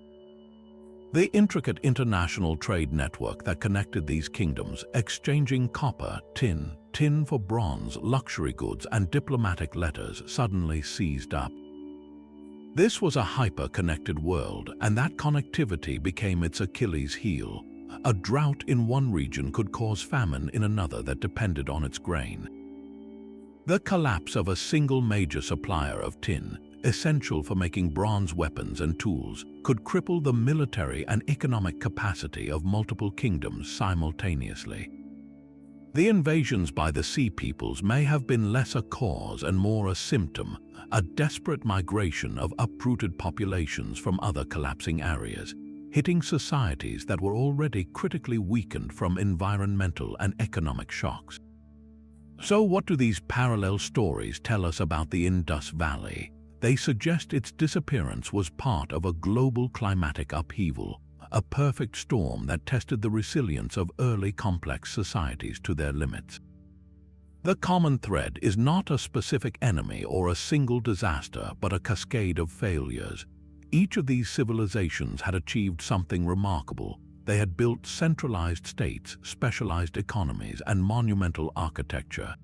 The intricate international trade network that connected these kingdoms, exchanging copper, tin for bronze, luxury goods, and diplomatic letters, suddenly seized up. This was a hyper-connected world, and that connectivity became its Achilles heel. A drought in one region could cause famine in another that depended on its grain. The collapse of a single major supplier of tin, essential for making bronze weapons and tools, could cripple the military and economic capacity of multiple kingdoms simultaneously. The invasions by the Sea Peoples may have been less a cause and more a symptom, a desperate migration of uprooted populations from other collapsing areas, hitting societies that were already critically weakened from environmental and economic shocks. So what do these parallel stories tell us about the Indus Valley? They suggest its disappearance was part of a global climatic upheaval, a perfect storm that tested the resilience of early complex societies to their limits. The common thread is not a specific enemy or a single disaster, but a cascade of failures. Each of these civilizations had achieved something remarkable. They had built centralized states, specialized economies, and monumental architecture.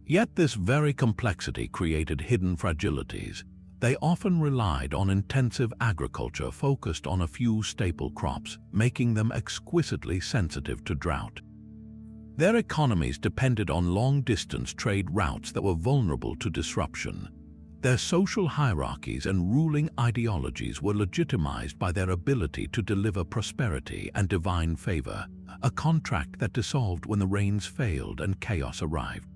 Yet this very complexity created hidden fragilities. They often relied on intensive agriculture focused on a few staple crops, making them exquisitely sensitive to drought. Their economies depended on long-distance trade routes that were vulnerable to disruption. Their social hierarchies and ruling ideologies were legitimized by their ability to deliver prosperity and divine favor, a contract that dissolved when the rains failed and chaos arrived.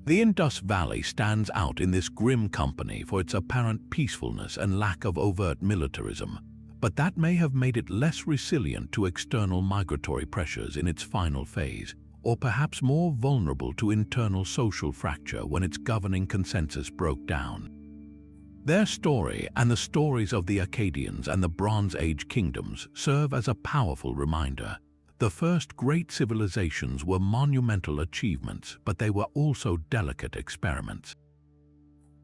The Indus Valley stands out in this grim company for its apparent peacefulness and lack of overt militarism, but that may have made it less resilient to external migratory pressures in its final phase, or perhaps more vulnerable to internal social fracture when its governing consensus broke down. Their story and the stories of the Akkadians and the Bronze Age kingdoms serve as a powerful reminder. The first great civilizations were monumental achievements, but they were also delicate experiments.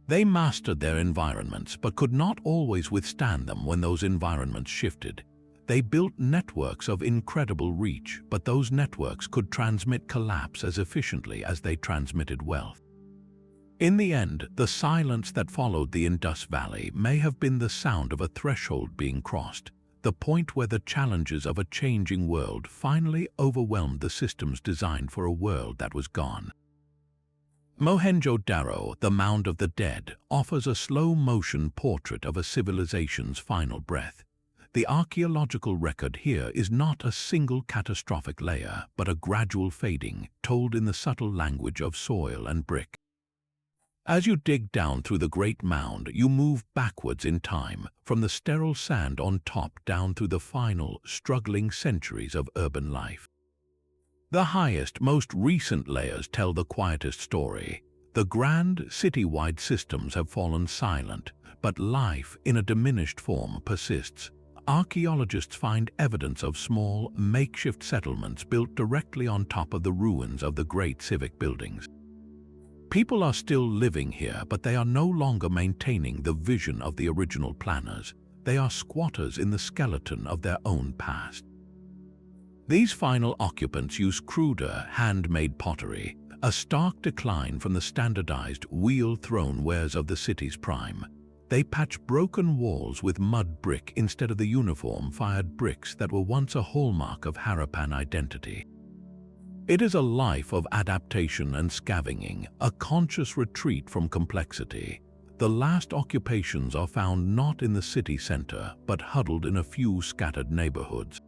They mastered their environments, but could not always withstand them when those environments shifted. They built networks of incredible reach, but those networks could transmit collapse as efficiently as they transmitted wealth. In the end, the silence that followed the Indus Valley may have been the sound of a threshold being crossed, the point where the challenges of a changing world finally overwhelmed the systems designed for a world that was gone. Mohenjo-Daro, the Mound of the Dead, offers a slow-motion portrait of a civilization's final breath. The archaeological record here is not a single catastrophic layer, but a gradual fading, told in the subtle language of soil and brick. As you dig down through the great mound, you move backwards in time, from the sterile sand on top down through the final, struggling centuries of urban life. The highest, most recent layers tell the quietest story. The grand, city-wide systems have fallen silent, but life, in a diminished form, persists. Archaeologists find evidence of small, makeshift settlements built directly on top of the ruins of the great civic buildings. People are still living here, but they are no longer maintaining the vision of the original planners. They are squatters in the skeleton of their own past. These final occupants use cruder, handmade pottery, a stark decline from the standardized, wheel-thrown wares of the city's prime. They patch broken walls with mud brick instead of the uniform-fired bricks that were once a hallmark of Harappan identity. It is a life of adaptation and scavenging, a conscious retreat from complexity. The last occupations are found not in the city center, but huddled in a few scattered neighborhoods.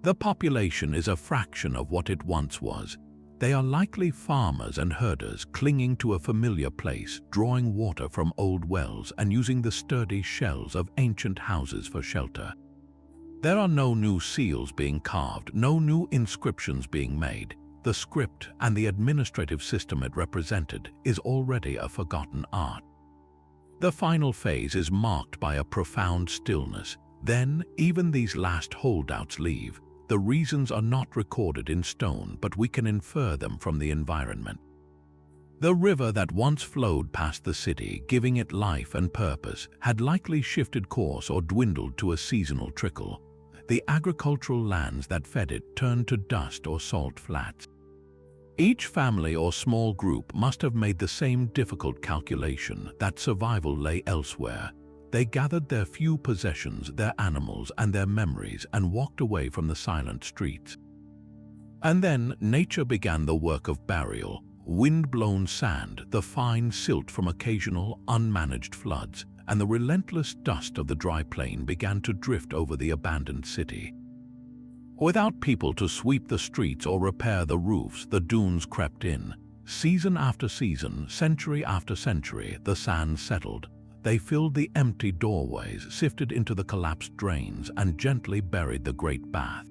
The population is a fraction of what it once was. They are likely farmers and herders clinging to a familiar place, drawing water from old wells and using the sturdy shells of ancient houses for shelter. There are no new seals being carved, no new inscriptions being made. The script and the administrative system it represented is already a forgotten art. The final phase is marked by a profound stillness. Then, even these last holdouts leave. The reasons are not recorded in stone, but we can infer them from the environment. The river that once flowed past the city, giving it life and purpose, had likely shifted course or dwindled to a seasonal trickle. The agricultural lands that fed it turned to dust or salt flats. Each family or small group must have made the same difficult calculation that survival lay elsewhere. They gathered their few possessions, their animals, and their memories and walked away from the silent streets. And then nature began the work of burial. Wind-blown sand, the fine silt from occasional unmanaged floods, and the relentless dust of the dry plain began to drift over the abandoned city. Without people to sweep the streets or repair the roofs, the dunes crept in. Season after season, century after century, the sands settled. They filled the empty doorways, sifted into the collapsed drains, and gently buried the great bath.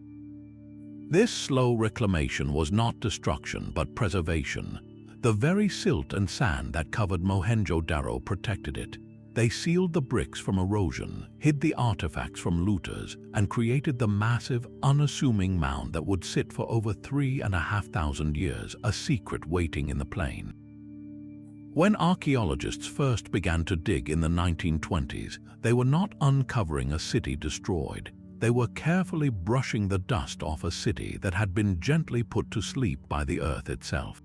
This slow reclamation was not destruction, but preservation. The very silt and sand that covered Mohenjo-Daro protected it. They sealed the bricks from erosion, hid the artifacts from looters, and created the massive, unassuming mound that would sit for over 3,500 years, a secret waiting in the plain. When archaeologists first began to dig in the 1920s, they were not uncovering a city destroyed. They were carefully brushing the dust off a city that had been gently put to sleep by the earth itself.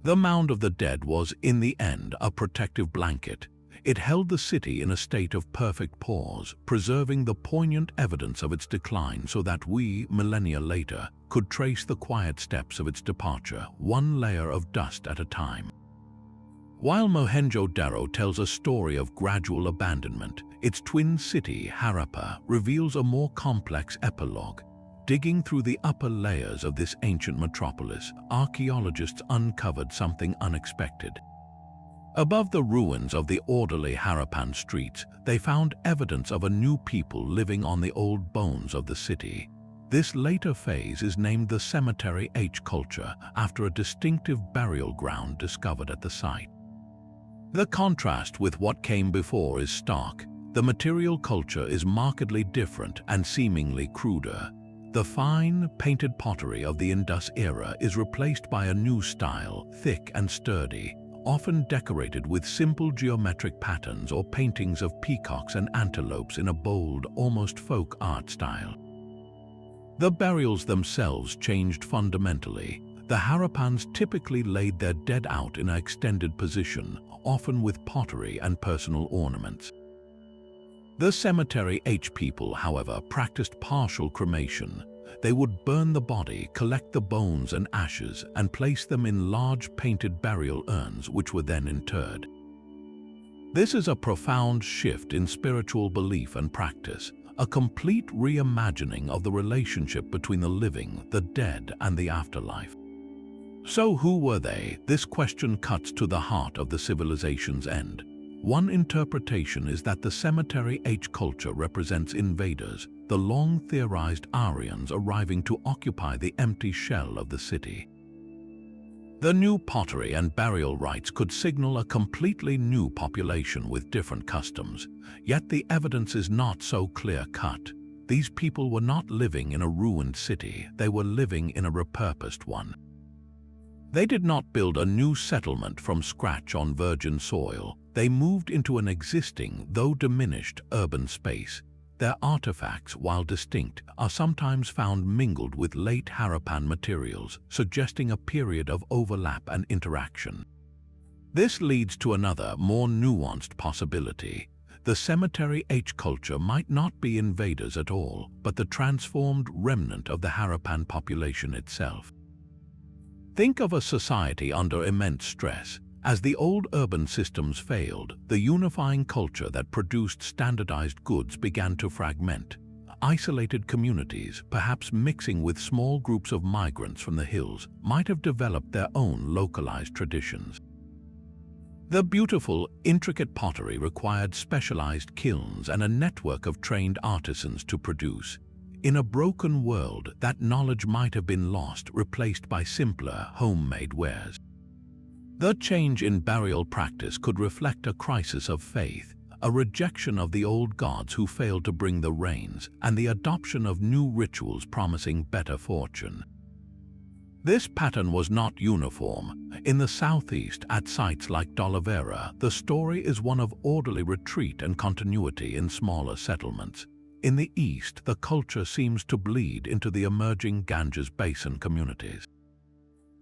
The Mound of the Dead was, in the end, a protective blanket. It held the city in a state of perfect pause, preserving the poignant evidence of its decline so that we, millennia later, could trace the quiet steps of its departure, one layer of dust at a time. While Mohenjo-Daro tells a story of gradual abandonment, its twin city, Harappa, reveals a more complex epilogue. Digging through the upper layers of this ancient metropolis, archaeologists uncovered something unexpected. Above the ruins of the orderly Harappan streets, they found evidence of a new people living on the old bones of the city. This later phase is named the Cemetery H culture, after a distinctive burial ground discovered at the site. The contrast with what came before is stark. The material culture is markedly different and seemingly cruder. The fine, painted pottery of the Indus era is replaced by a new style, thick and sturdy, often decorated with simple geometric patterns or paintings of peacocks and antelopes in a bold, almost folk art style. The burials themselves changed fundamentally. The Harappans typically laid their dead out in an extended position, often with pottery and personal ornaments. The Cemetery H people, however, practiced partial cremation. They would burn the body, collect the bones and ashes, and place them in large painted burial urns which were then interred. This is a profound shift in spiritual belief and practice, a complete reimagining of the relationship between the living, the dead, and the afterlife. So who were they? This question cuts to the heart of the civilization's end. One interpretation is that the Cemetery H culture represents invaders, the long-theorized Aryans arriving to occupy the empty shell of the city. The new pottery and burial rites could signal a completely new population with different customs, yet the evidence is not so clear-cut. These people were not living in a ruined city, they were living in a repurposed one. They did not build a new settlement from scratch on virgin soil. They moved into an existing, though diminished, urban space. Their artifacts, while distinct, are sometimes found mingled with late Harappan materials, suggesting a period of overlap and interaction. This leads to another, more nuanced possibility. The Cemetery H culture might not be invaders at all, but the transformed remnant of the Harappan population itself. Think of a society under immense stress. As the old urban systems failed, the unifying culture that produced standardized goods began to fragment. Isolated communities, perhaps mixing with small groups of migrants from the hills, might have developed their own localized traditions. The beautiful, intricate pottery required specialized kilns and a network of trained artisans to produce. In a broken world, that knowledge might have been lost, replaced by simpler, homemade wares. The change in burial practice could reflect a crisis of faith, a rejection of the old gods who failed to bring the rains, and the adoption of new rituals promising better fortune. This pattern was not uniform. In the southeast, at sites like Dolavera, the story is one of orderly retreat and continuity in smaller settlements. In the east, the culture seems to bleed into the emerging Ganges Basin communities.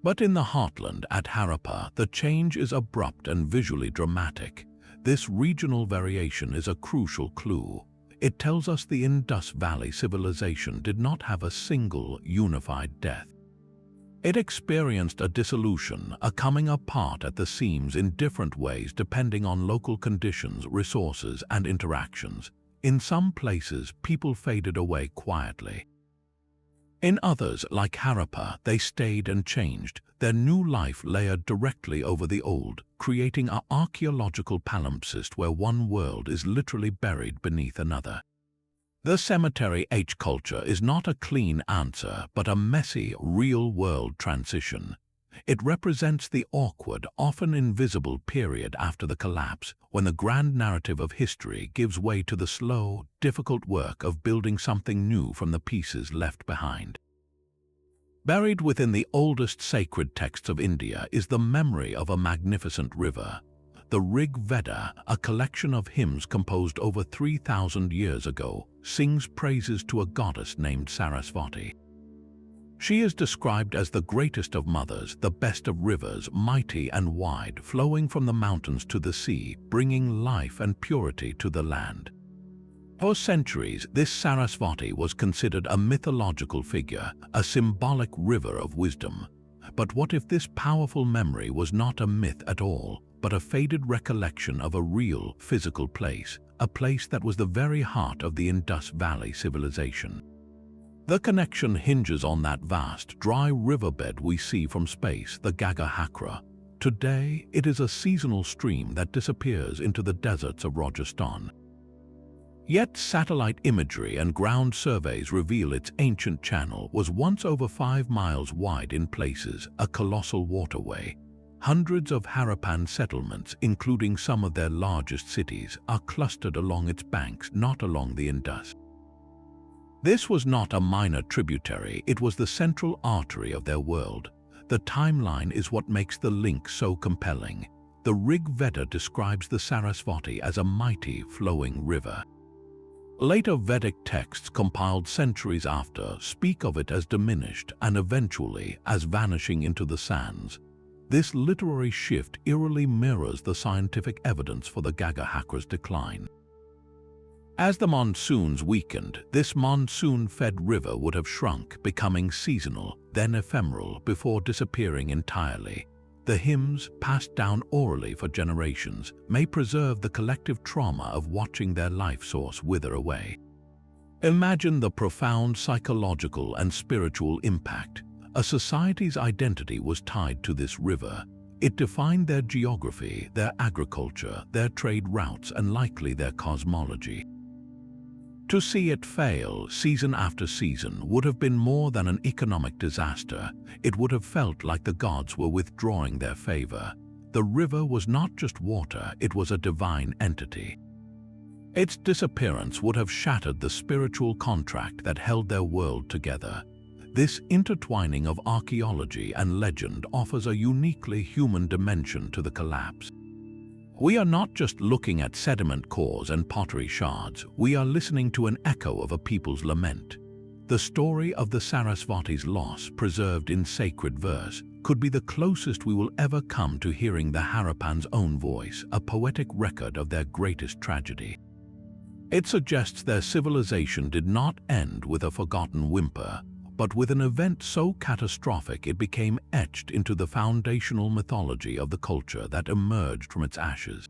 But in the heartland at Harappa, the change is abrupt and visually dramatic. This regional variation is a crucial clue. It tells us the Indus Valley Civilization did not have a single, unified death. It experienced a dissolution, a coming apart at the seams in different ways depending on local conditions, resources, and interactions. In some places, people faded away quietly. In others, like Harappa, they stayed and changed, their new life layered directly over the old, creating an archaeological palimpsest where one world is literally buried beneath another. The Cemetery H culture is not a clean answer, but a messy, real-world transition. It represents the awkward, often invisible period after the collapse, when the grand narrative of history gives way to the slow, difficult work of building something new from the pieces left behind. Buried within the oldest sacred texts of India is the memory of a magnificent river. The Rig Veda, a collection of hymns composed over 3,000 years ago, sings praises to a goddess named Sarasvati. She is described as the greatest of mothers, the best of rivers, mighty and wide, flowing from the mountains to the sea, bringing life and purity to the land. For centuries, this Sarasvati was considered a mythological figure, a symbolic river of wisdom. But what if this powerful memory was not a myth at all, but a faded recollection of a real, physical place, a place that was the very heart of the Indus Valley Civilization? The connection hinges on that vast, dry riverbed we see from space, the Gagahakra. Today, it is a seasonal stream that disappears into the deserts of Rajasthan. Yet satellite imagery and ground surveys reveal its ancient channel was once over 5 miles wide in places, a colossal waterway. Hundreds of Harappan settlements, including some of their largest cities, are clustered along its banks, not along the Indus. This was not a minor tributary, it was the central artery of their world. The timeline is what makes the link so compelling. The Rig Veda describes the Sarasvati as a mighty, flowing river. Later Vedic texts compiled centuries after speak of it as diminished and eventually as vanishing into the sands. This literary shift eerily mirrors the scientific evidence for the Gagahakra's decline. As the monsoons weakened, this monsoon-fed river would have shrunk, becoming seasonal, then ephemeral, before disappearing entirely. The hymns, passed down orally for generations, may preserve the collective trauma of watching their life source wither away. Imagine the profound psychological and spiritual impact. A society's identity was tied to this river. It defined their geography, their agriculture, their trade routes, and likely their cosmology. To see it fail season after season would have been more than an economic disaster. It would have felt like the gods were withdrawing their favor. The river was not just water, it was a divine entity. Its disappearance would have shattered the spiritual contract that held their world together. This intertwining of archaeology and legend offers a uniquely human dimension to the collapse. We are not just looking at sediment cores and pottery shards, we are listening to an echo of a people's lament. The story of the Sarasvati's loss, preserved in sacred verse, could be the closest we will ever come to hearing the Harappan's own voice, a poetic record of their greatest tragedy. It suggests their civilization did not end with a forgotten whimper, but with an event so catastrophic it became etched into the foundational mythology of the culture that emerged from its ashes.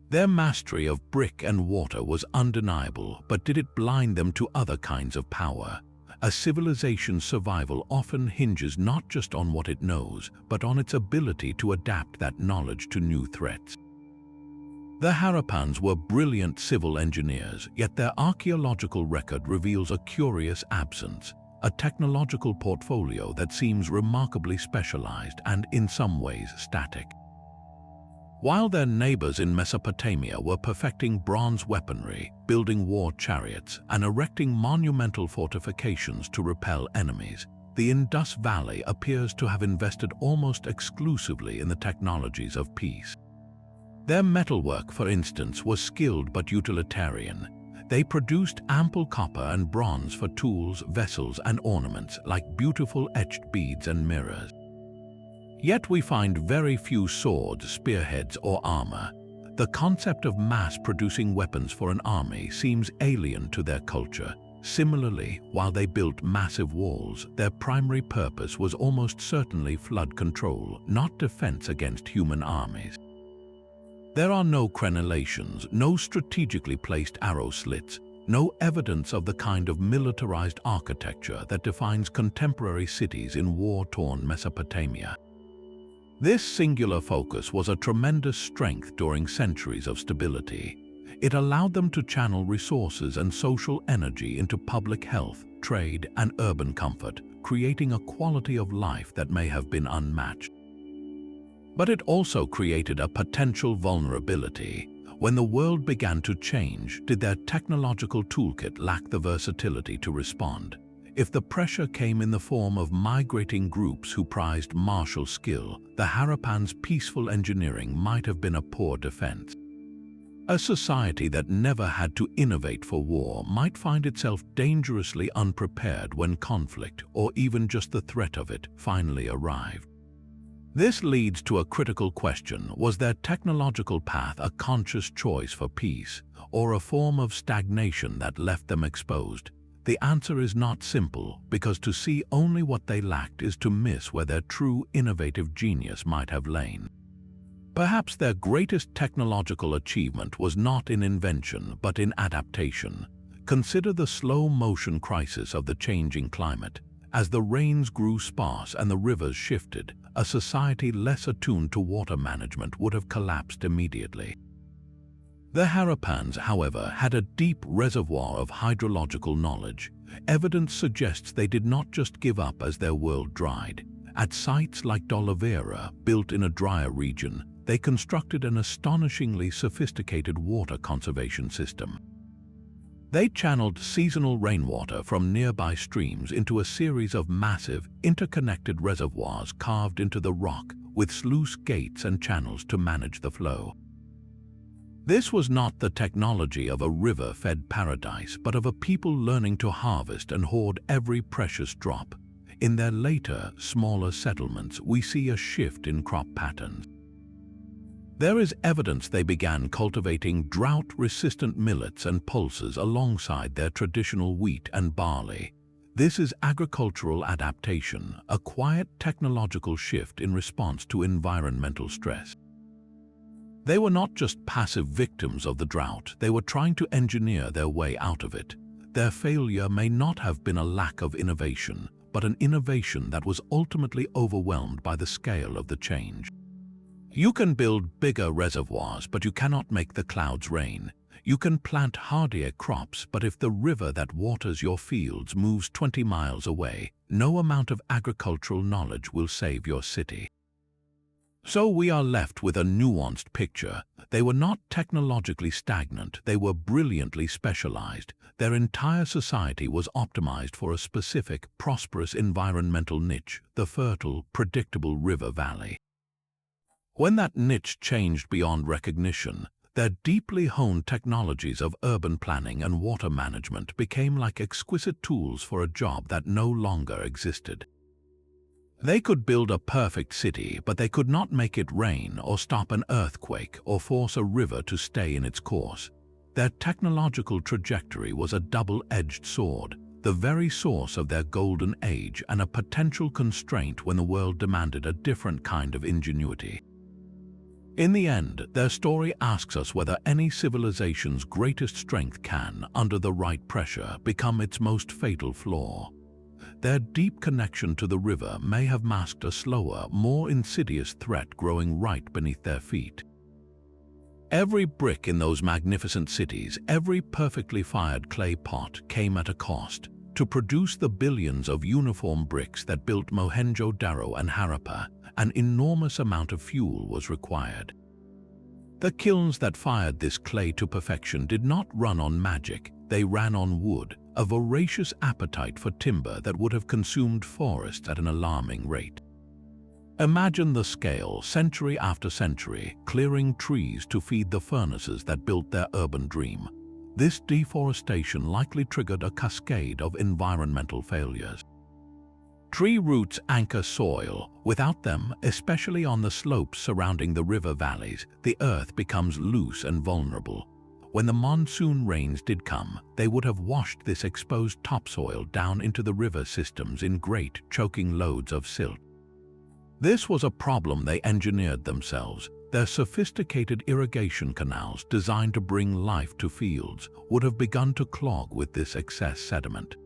Their mastery of brick and water was undeniable, but did it blind them to other kinds of power? A civilization's survival often hinges not just on what it knows, but on its ability to adapt that knowledge to new threats. The Harappans were brilliant civil engineers, yet their archaeological record reveals a curious absence. A technological portfolio that seems remarkably specialized and, in some ways, static. While their neighbors in Mesopotamia were perfecting bronze weaponry, building war chariots, and erecting monumental fortifications to repel enemies, the Indus Valley appears to have invested almost exclusively in the technologies of peace. Their metalwork, for instance, was skilled but utilitarian. They produced ample copper and bronze for tools, vessels, and ornaments, like beautiful etched beads and mirrors. Yet we find very few swords, spearheads, or armor. The concept of mass-producing weapons for an army seems alien to their culture. Similarly, while they built massive walls, their primary purpose was almost certainly flood control, not defense against human armies. There are no crenellations, no strategically placed arrow slits, no evidence of the kind of militarized architecture that defines contemporary cities in war-torn Mesopotamia. This singular focus was a tremendous strength during centuries of stability. It allowed them to channel resources and social energy into public health, trade, and urban comfort, creating a quality of life that may have been unmatched. But it also created a potential vulnerability. When the world began to change, did their technological toolkit lack the versatility to respond? If the pressure came in the form of migrating groups who prized martial skill, the Harappans' peaceful engineering might have been a poor defense. A society that never had to innovate for war might find itself dangerously unprepared when conflict, or even just the threat of it, finally arrived. This leads to a critical question: was their technological path a conscious choice for peace, or a form of stagnation that left them exposed? The answer is not simple, because to see only what they lacked is to miss where their true innovative genius might have lain. Perhaps their greatest technological achievement was not in invention, but in adaptation. Consider the slow-motion crisis of the changing climate. As the rains grew sparse and the rivers shifted, a society less attuned to water management would have collapsed immediately. The Harappans, however, had a deep reservoir of hydrological knowledge. Evidence suggests they did not just give up as their world dried. At sites like Dolavera, built in a drier region, they constructed an astonishingly sophisticated water conservation system. They channeled seasonal rainwater from nearby streams into a series of massive, interconnected reservoirs carved into the rock, with sluice gates and channels to manage the flow. This was not the technology of a river-fed paradise, but of a people learning to harvest and hoard every precious drop. In their later, smaller settlements, we see a shift in crop patterns. There is evidence they began cultivating drought-resistant millets and pulses alongside their traditional wheat and barley. This is agricultural adaptation, a quiet technological shift in response to environmental stress. They were not just passive victims of the drought, they were trying to engineer their way out of it. Their failure may not have been a lack of innovation, but an innovation that was ultimately overwhelmed by the scale of the change. You can build bigger reservoirs, but you cannot make the clouds rain. You can plant hardier crops, but if the river that waters your fields moves 20 miles away, no amount of agricultural knowledge will save your city. So we are left with a nuanced picture. They were not technologically stagnant, they were brilliantly specialized. Their entire society was optimized for a specific, prosperous environmental niche, the fertile, predictable river valley. When that niche changed beyond recognition, their deeply honed technologies of urban planning and water management became like exquisite tools for a job that no longer existed. They could build a perfect city, but they could not make it rain or stop an earthquake or force a river to stay in its course. Their technological trajectory was a double-edged sword, the very source of their golden age and a potential constraint when the world demanded a different kind of ingenuity. In the end, their story asks us whether any civilization's greatest strength can, under the right pressure, become its most fatal flaw. Their deep connection to the river may have masked a slower, more insidious threat growing right beneath their feet. Every brick in those magnificent cities, every perfectly fired clay pot came at a cost. To produce the billions of uniform bricks that built Mohenjo-Daro and Harappa, an enormous amount of fuel was required. The kilns that fired this clay to perfection did not run on magic, they ran on wood, a voracious appetite for timber that would have consumed forests at an alarming rate. Imagine the scale, century after century, clearing trees to feed the furnaces that built their urban dream. This deforestation likely triggered a cascade of environmental failures. Tree roots anchor soil. Without them, especially on the slopes surrounding the river valleys, the earth becomes loose and vulnerable. When the monsoon rains did come, they would have washed this exposed topsoil down into the river systems in great, choking loads of silt. This was a problem they engineered themselves. Their sophisticated irrigation canals, designed to bring life to fields, would have begun to clog with this excess sediment.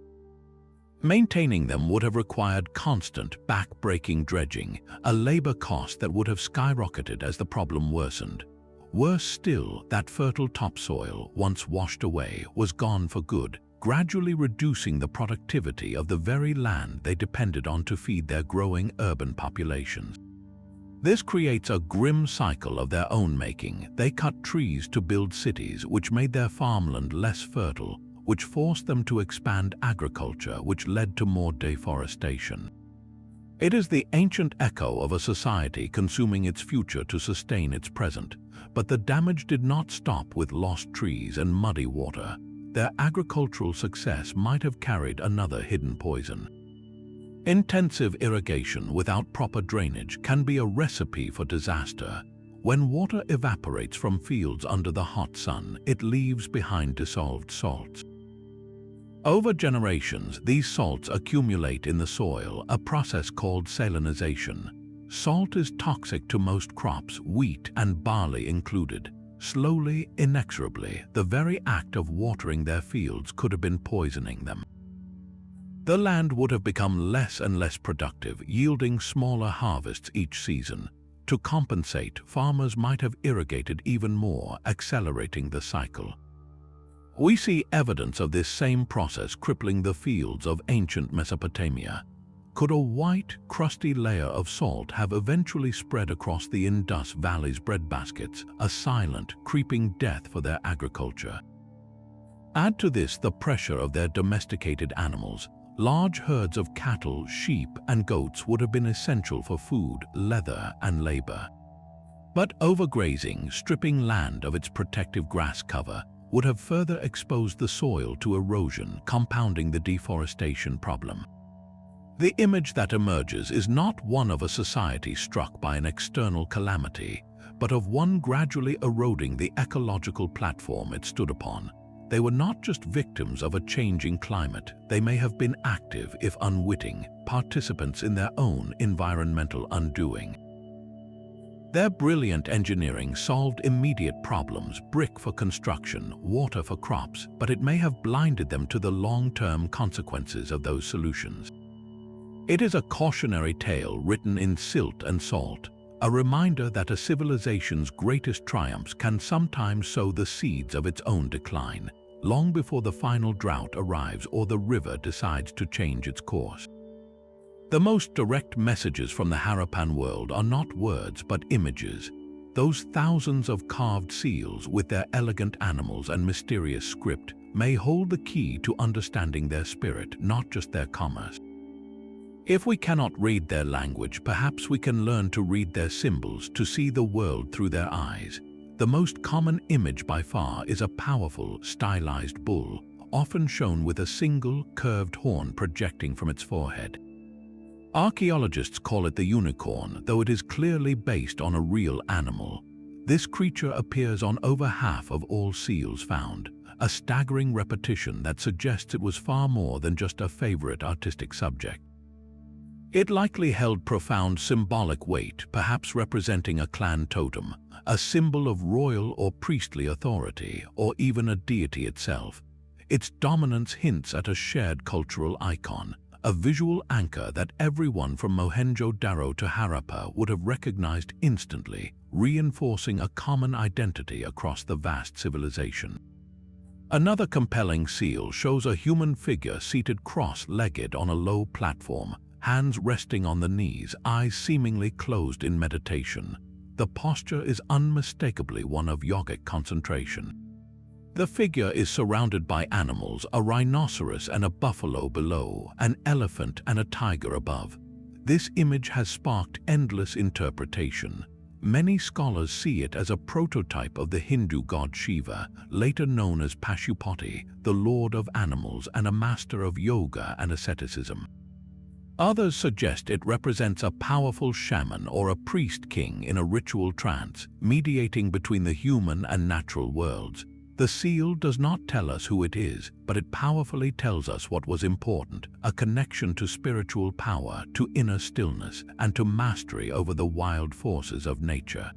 Maintaining them would have required constant, back-breaking dredging, a labor cost that would have skyrocketed as the problem worsened. Worse still, that fertile topsoil, once washed away, was gone for good, gradually reducing the productivity of the very land they depended on to feed their growing urban populations. This creates a grim cycle of their own making. They cut trees to build cities, which made their farmland less fertile, which forced them to expand agriculture, which led to more deforestation. It is the ancient echo of a society consuming its future to sustain its present. But the damage did not stop with lost trees and muddy water. Their agricultural success might have carried another hidden poison. Intensive irrigation without proper drainage can be a recipe for disaster. When water evaporates from fields under the hot sun, it leaves behind dissolved salts. Over generations, these salts accumulate in the soil, a process called salinization. Salt is toxic to most crops, wheat and barley included. Slowly, inexorably, the very act of watering their fields could have been poisoning them. The land would have become less and less productive, yielding smaller harvests each season. To compensate, farmers might have irrigated even more, accelerating the cycle. We see evidence of this same process crippling the fields of ancient Mesopotamia. Could a white, crusty layer of salt have eventually spread across the Indus Valley's breadbaskets, a silent, creeping death for their agriculture? Add to this the pressure of their domesticated animals. Large herds of cattle, sheep, and goats would have been essential for food, leather, and labor. But overgrazing, stripping land of its protective grass cover, would have further exposed the soil to erosion, compounding the deforestation problem. The image that emerges is not one of a society struck by an external calamity, but of one gradually eroding the ecological platform it stood upon. They were not just victims of a changing climate, they may have been active, if unwitting, participants in their own environmental undoing. Their brilliant engineering solved immediate problems, brick for construction, water for crops, but it may have blinded them to the long-term consequences of those solutions. It is a cautionary tale written in silt and salt, a reminder that a civilization's greatest triumphs can sometimes sow the seeds of its own decline, long before the final drought arrives or the river decides to change its course. The most direct messages from the Harappan world are not words but images. Those thousands of carved seals with their elegant animals and mysterious script may hold the key to understanding their spirit, not just their commerce. If we cannot read their language, perhaps we can learn to read their symbols, to see the world through their eyes. The most common image by far is a powerful, stylized bull, often shown with a single, curved horn projecting from its forehead. Archaeologists call it the unicorn, though it is clearly based on a real animal. This creature appears on over half of all seals found, a staggering repetition that suggests it was far more than just a favorite artistic subject. It likely held profound symbolic weight, perhaps representing a clan totem, a symbol of royal or priestly authority, or even a deity itself. Its dominance hints at a shared cultural icon, a visual anchor that everyone from Mohenjo-Daro to Harappa would have recognized instantly, reinforcing a common identity across the vast civilization. Another compelling seal shows a human figure seated cross-legged on a low platform, hands resting on the knees, eyes seemingly closed in meditation. The posture is unmistakably one of yogic concentration. The figure is surrounded by animals, a rhinoceros and a buffalo below, an elephant and a tiger above. This image has sparked endless interpretation. Many scholars see it as a prototype of the Hindu god Shiva, later known as Pashupati, the lord of animals and a master of yoga and asceticism. Others suggest it represents a powerful shaman or a priest king in a ritual trance, mediating between the human and natural worlds. The seal does not tell us who it is, but it powerfully tells us what was important, a connection to spiritual power, to inner stillness, and to mastery over the wild forces of nature.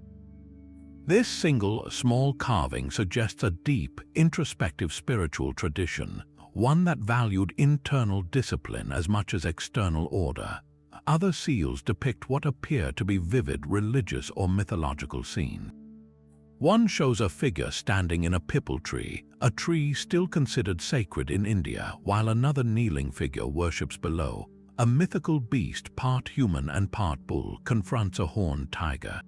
This single, small carving suggests a deep, introspective spiritual tradition, one that valued internal discipline as much as external order. Other seals depict what appear to be vivid religious or mythological scenes. One shows a figure standing in a pipal tree, a tree still considered sacred in India, while another kneeling figure worships below. A mythical beast, part human and part bull, confronts a horned tiger.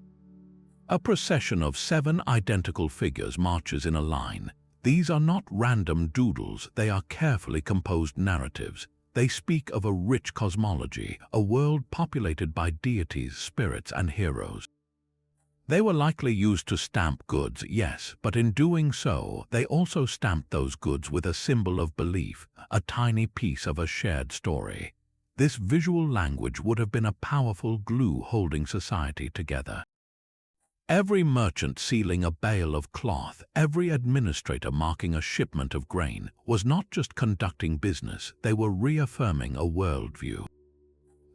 A procession of 7 identical figures marches in a line. These are not random doodles, they are carefully composed narratives. They speak of a rich cosmology, a world populated by deities, spirits, and heroes. They were likely used to stamp goods, yes, but in doing so, they also stamped those goods with a symbol of belief, a tiny piece of a shared story. This visual language would have been a powerful glue holding society together. Every merchant sealing a bale of cloth, every administrator marking a shipment of grain, was not just conducting business, they were reaffirming a worldview.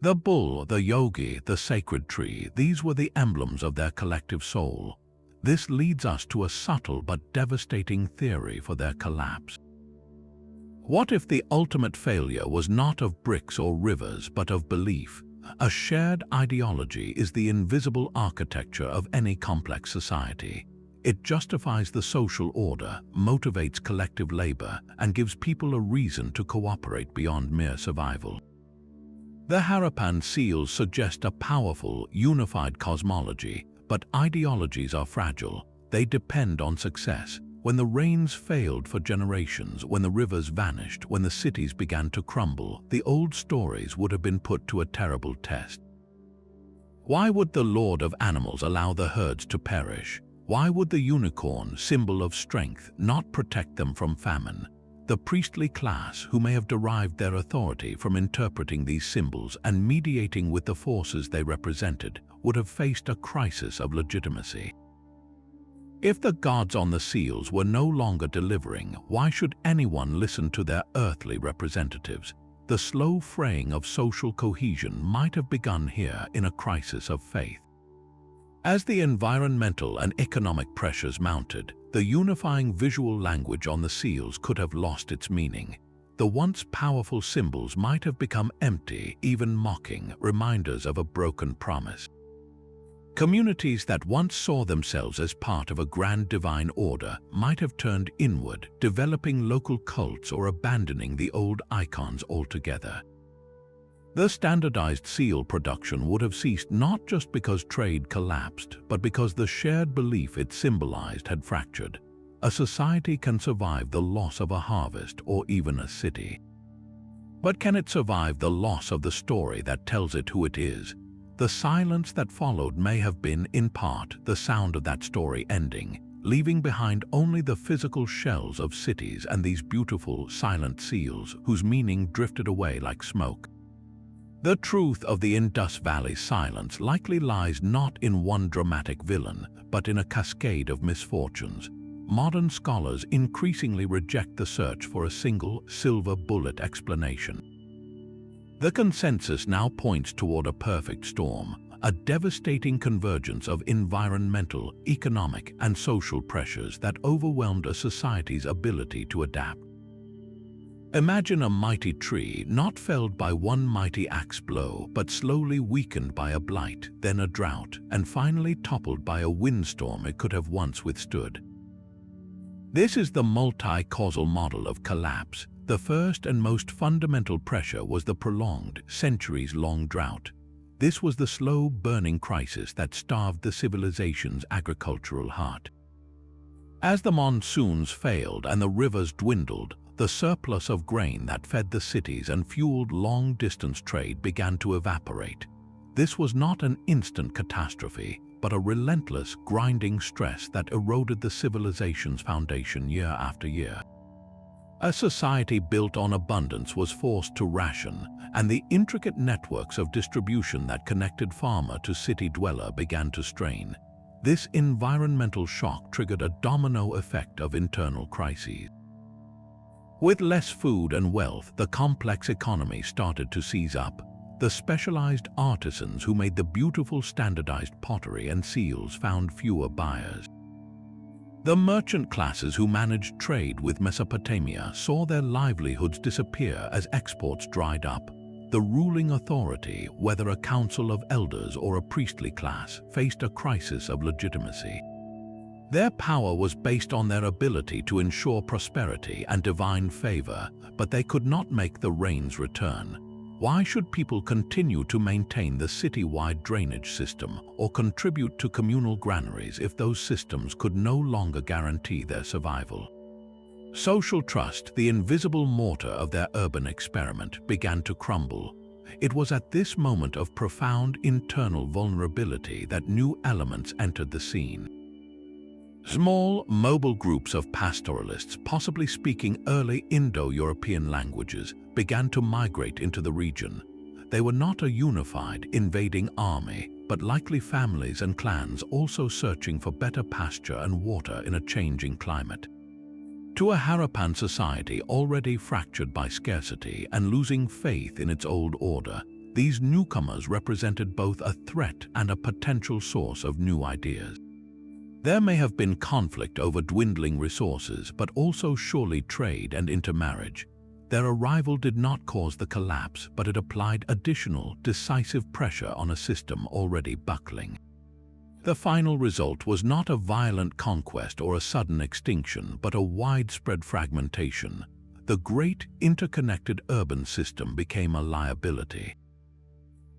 The bull, the yogi, the sacred tree, these were the emblems of their collective soul. This leads us to a subtle but devastating theory for their collapse. What if the ultimate failure was not of bricks or rivers, but of belief? A shared ideology is the invisible architecture of any complex society. It justifies the social order, motivates collective labor, and gives people a reason to cooperate beyond mere survival. The Harappan seals suggest a powerful, unified cosmology, but ideologies are fragile. They depend on success. When the rains failed for generations, when the rivers vanished, when the cities began to crumble, the old stories would have been put to a terrible test. Why would the Lord of Animals allow the herds to perish? Why would the unicorn, symbol of strength, not protect them from famine? The priestly class, who may have derived their authority from interpreting these symbols and mediating with the forces they represented, would have faced a crisis of legitimacy. If the gods on the seals were no longer delivering, why should anyone listen to their earthly representatives? The slow fraying of social cohesion might have begun here in a crisis of faith. As the environmental and economic pressures mounted, the unifying visual language on the seals could have lost its meaning. The once powerful symbols might have become empty, even mocking, reminders of a broken promise. Communities that once saw themselves as part of a grand divine order might have turned inward, developing local cults or abandoning the old icons altogether. The standardized seal production would have ceased not just because trade collapsed, but because the shared belief it symbolized had fractured. A society can survive the loss of a harvest or even a city. But can it survive the loss of the story that tells it who it is? The silence that followed may have been, in part, the sound of that story ending, leaving behind only the physical shells of cities and these beautiful, silent seals whose meaning drifted away like smoke. The truth of the Indus Valley silence likely lies not in one dramatic villain, but in a cascade of misfortunes. Modern scholars increasingly reject the search for a single, silver bullet explanation. The consensus now points toward a perfect storm, a devastating convergence of environmental, economic, and social pressures that overwhelmed a society's ability to adapt. Imagine a mighty tree not felled by one mighty axe blow, but slowly weakened by a blight, then a drought, and finally toppled by a windstorm it could have once withstood. This is the multi-causal model of collapse. The first and most fundamental pressure was the prolonged, centuries-long drought. This was the slow, burning crisis that starved the civilization's agricultural heart. As the monsoons failed and the rivers dwindled, the surplus of grain that fed the cities and fueled long-distance trade began to evaporate. This was not an instant catastrophe, but a relentless, grinding stress that eroded the civilization's foundation year after year. A society built on abundance was forced to ration, and the intricate networks of distribution that connected farmer to city dweller began to strain. This environmental shock triggered a domino effect of internal crises. With less food and wealth, the complex economy started to seize up. The specialized artisans who made the beautiful standardized pottery and seals found fewer buyers. The merchant classes who managed trade with Mesopotamia saw their livelihoods disappear as exports dried up. The ruling authority, whether a council of elders or a priestly class, faced a crisis of legitimacy. Their power was based on their ability to ensure prosperity and divine favor, but they could not make the rains return. Why should people continue to maintain the city-wide drainage system or contribute to communal granaries if those systems could no longer guarantee their survival? Social trust, the invisible mortar of their urban experiment, began to crumble. It was at this moment of profound internal vulnerability that new elements entered the scene. Small, mobile groups of pastoralists, possibly speaking early Indo-European languages, began to migrate into the region. They were not a unified, invading army, but likely families and clans also searching for better pasture and water in a changing climate. To a Harappan society already fractured by scarcity and losing faith in its old order, these newcomers represented both a threat and a potential source of new ideas. There may have been conflict over dwindling resources, but also surely trade and intermarriage. Their arrival did not cause the collapse, but it applied additional, decisive pressure on a system already buckling. The final result was not a violent conquest or a sudden extinction, but a widespread fragmentation. The great, interconnected urban system became a liability.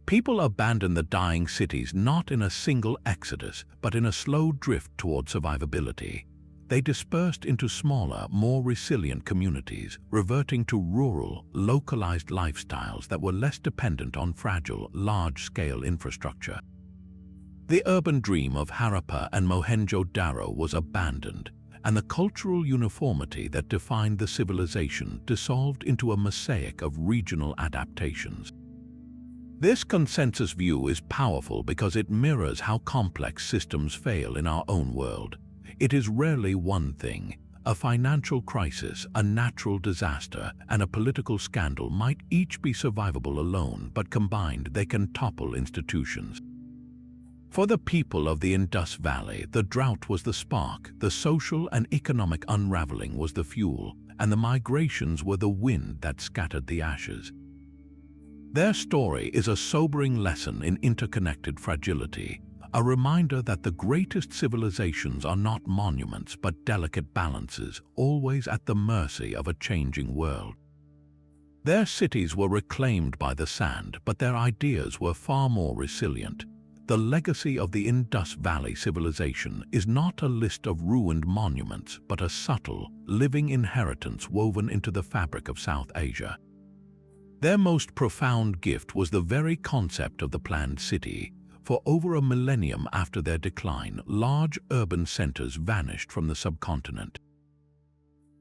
People abandoned the dying cities not in a single exodus, but in a slow drift toward survivability. They dispersed into smaller, more resilient communities, reverting to rural, localized lifestyles that were less dependent on fragile, large-scale infrastructure. The urban dream of Harappa and Mohenjo-Daro was abandoned, and the cultural uniformity that defined the civilization dissolved into a mosaic of regional adaptations. This consensus view is powerful because it mirrors how complex systems fail in our own world. It is rarely one thing. A financial crisis, a natural disaster, and a political scandal might each be survivable alone, but combined they can topple institutions. For the people of the Indus Valley, the drought was the spark, the social and economic unraveling was the fuel, and the migrations were the wind that scattered the ashes. Their story is a sobering lesson in interconnected fragility, a reminder that the greatest civilizations are not monuments but delicate balances, always at the mercy of a changing world. Their cities were reclaimed by the sand, but their ideas were far more resilient. The legacy of the Indus Valley Civilization is not a list of ruined monuments, but a subtle, living inheritance woven into the fabric of South Asia. Their most profound gift was the very concept of the planned city. For over a millennium after their decline, large urban centers vanished from the subcontinent.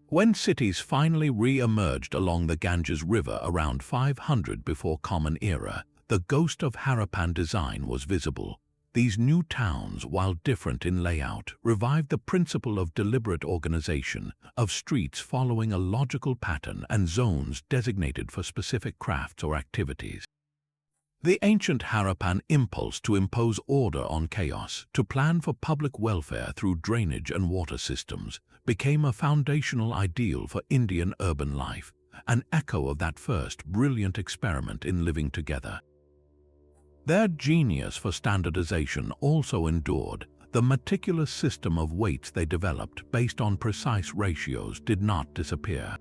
When cities finally re-emerged along the Ganges River around 500 before Common Era, the ghost of Harappan design was visible. These new towns, while different in layout, revived the principle of deliberate organization, of streets following a logical pattern and zones designated for specific crafts or activities. The ancient Harappan impulse to impose order on chaos, to plan for public welfare through drainage and water systems, became a foundational ideal for Indian urban life, an echo of that first brilliant experiment in living together. Their genius for standardization also endured. The meticulous system of weights they developed based on precise ratios did not disappear.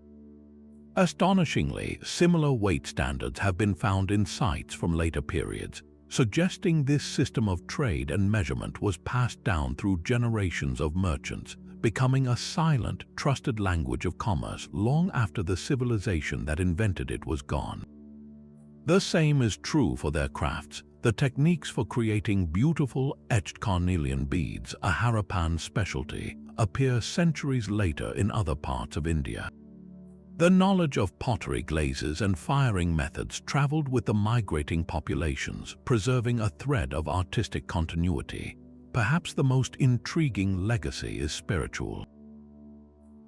Astonishingly, similar weight standards have been found in sites from later periods, suggesting this system of trade and measurement was passed down through generations of merchants, becoming a silent, trusted language of commerce long after the civilization that invented it was gone. The same is true for their crafts. The techniques for creating beautiful etched carnelian beads, a Harappan specialty, appear centuries later in other parts of India. The knowledge of pottery glazes and firing methods traveled with the migrating populations, preserving a thread of artistic continuity. Perhaps the most intriguing legacy is spiritual.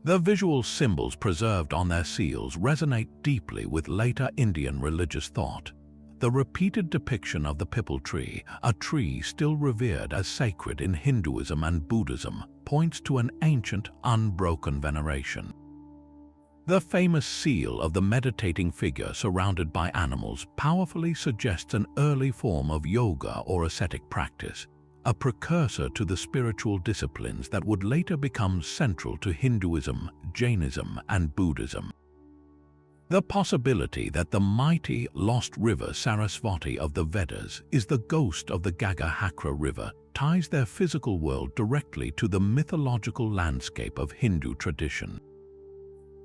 The visual symbols preserved on their seals resonate deeply with later Indian religious thought. The repeated depiction of the pipal tree, a tree still revered as sacred in Hinduism and Buddhism, points to an ancient, unbroken veneration. The famous seal of the meditating figure surrounded by animals powerfully suggests an early form of yoga or ascetic practice, a precursor to the spiritual disciplines that would later become central to Hinduism, Jainism, and Buddhism. The possibility that the mighty lost river Sarasvati of the Vedas is the ghost of the Gagga-Hakra River ties their physical world directly to the mythological landscape of Hindu tradition.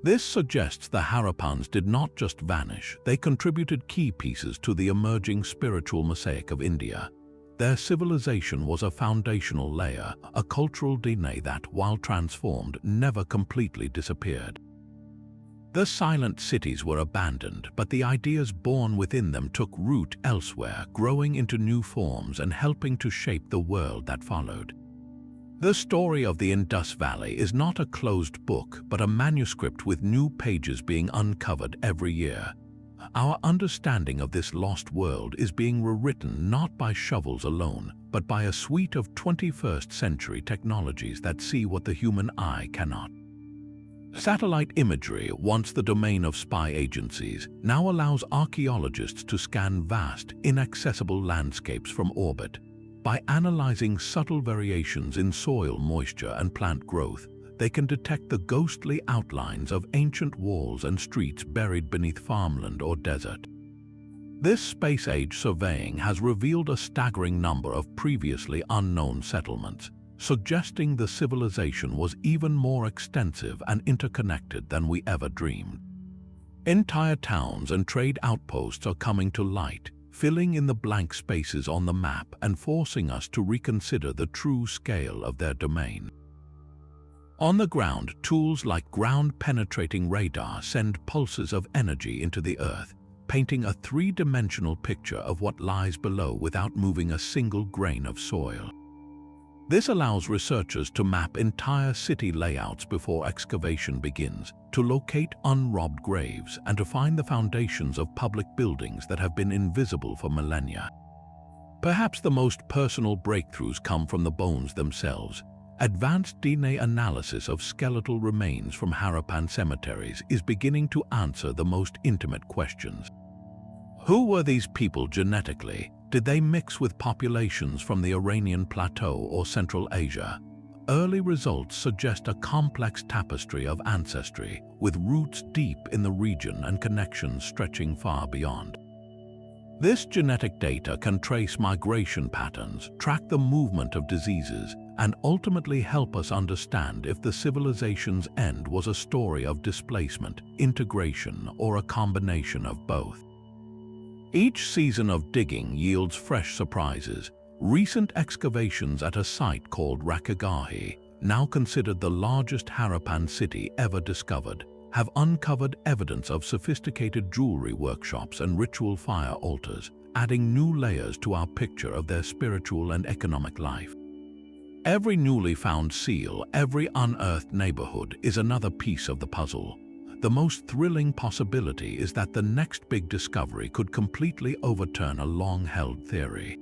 This suggests the Harappans did not just vanish, they contributed key pieces to the emerging spiritual mosaic of India. Their civilization was a foundational layer, a cultural DNA that, while transformed, never completely disappeared. The silent cities were abandoned, but the ideas born within them took root elsewhere, growing into new forms and helping to shape the world that followed. The story of the Indus Valley is not a closed book, but a manuscript with new pages being uncovered every year. Our understanding of this lost world is being rewritten not by shovels alone, but by a suite of 21st century technologies that see what the human eye cannot. Satellite imagery, once the domain of spy agencies, now allows archaeologists to scan vast, inaccessible landscapes from orbit. By analyzing subtle variations in soil moisture and plant growth, they can detect the ghostly outlines of ancient walls and streets buried beneath farmland or desert. This space-age surveying has revealed a staggering number of previously unknown settlements, suggesting the civilization was even more extensive and interconnected than we ever dreamed. Entire towns and trade outposts are coming to light, filling in the blank spaces on the map and forcing us to reconsider the true scale of their domain. On the ground, tools like ground-penetrating radar send pulses of energy into the earth, painting a three-dimensional picture of what lies below without moving a single grain of soil. This allows researchers to map entire city layouts before excavation begins, to locate unrobbed graves, and to find the foundations of public buildings that have been invisible for millennia. Perhaps the most personal breakthroughs come from the bones themselves. Advanced DNA analysis of skeletal remains from Harappan cemeteries is beginning to answer the most intimate questions. Who were these people genetically? Did they mix with populations from the Iranian Plateau or Central Asia? Early results suggest a complex tapestry of ancestry, with roots deep in the region and connections stretching far beyond. This genetic data can trace migration patterns, track the movement of diseases, and ultimately help us understand if the civilization's end was a story of displacement, integration, or a combination of both. Each season of digging yields fresh surprises. Recent excavations at a site called Rakagahi, now considered the largest Harappan city ever discovered, have uncovered evidence of sophisticated jewelry workshops and ritual fire altars, adding new layers to our picture of their spiritual and economic life. Every newly found seal, every unearthed neighborhood is another piece of the puzzle. The most thrilling possibility is that the next big discovery could completely overturn a long-held theory.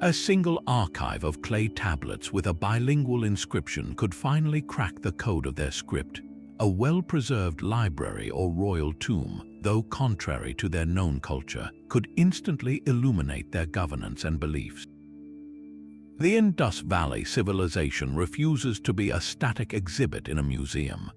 A single archive of clay tablets with a bilingual inscription could finally crack the code of their script. A well-preserved library or royal tomb, though contrary to their known culture, could instantly illuminate their governance and beliefs. The Indus Valley Civilization refuses to be a static exhibit in a museum.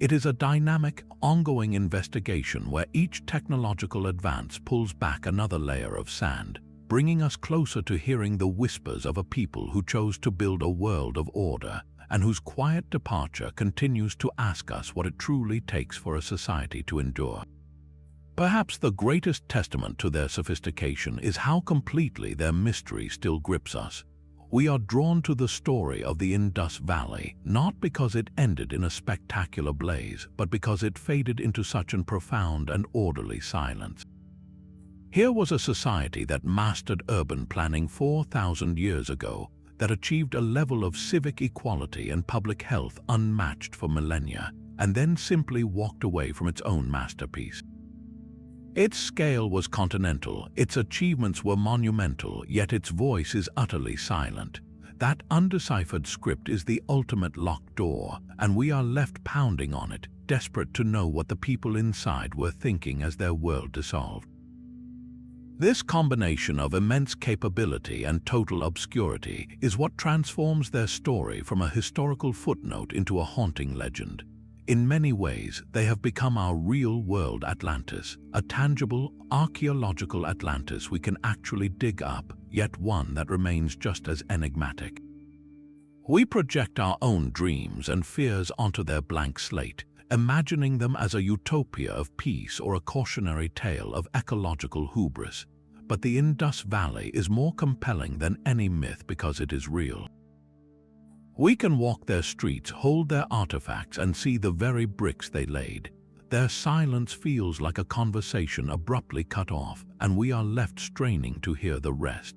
It is a dynamic, ongoing investigation where each technological advance pulls back another layer of sand, bringing us closer to hearing the whispers of a people who chose to build a world of order and whose quiet departure continues to ask us what it truly takes for a society to endure. Perhaps the greatest testament to their sophistication is how completely their mystery still grips us. We are drawn to the story of the Indus Valley, not because it ended in a spectacular blaze, but because it faded into such an profound and orderly silence. Here was a society that mastered urban planning 4,000 years ago, that achieved a level of civic equality and public health unmatched for millennia, and then simply walked away from its own masterpiece. Its scale was continental, its achievements were monumental, yet its voice is utterly silent. That undeciphered script is the ultimate locked door, and we are left pounding on it, desperate to know what the people inside were thinking as their world dissolved. This combination of immense capability and total obscurity is what transforms their story from a historical footnote into a haunting legend. In many ways, they have become our real-world Atlantis, a tangible, archaeological Atlantis we can actually dig up, yet one that remains just as enigmatic. We project our own dreams and fears onto their blank slate, imagining them as a utopia of peace or a cautionary tale of ecological hubris. But the Indus Valley is more compelling than any myth because it is real. We can walk their streets, hold their artifacts, and see the very bricks they laid. Their silence feels like a conversation abruptly cut off, and we are left straining to hear the rest.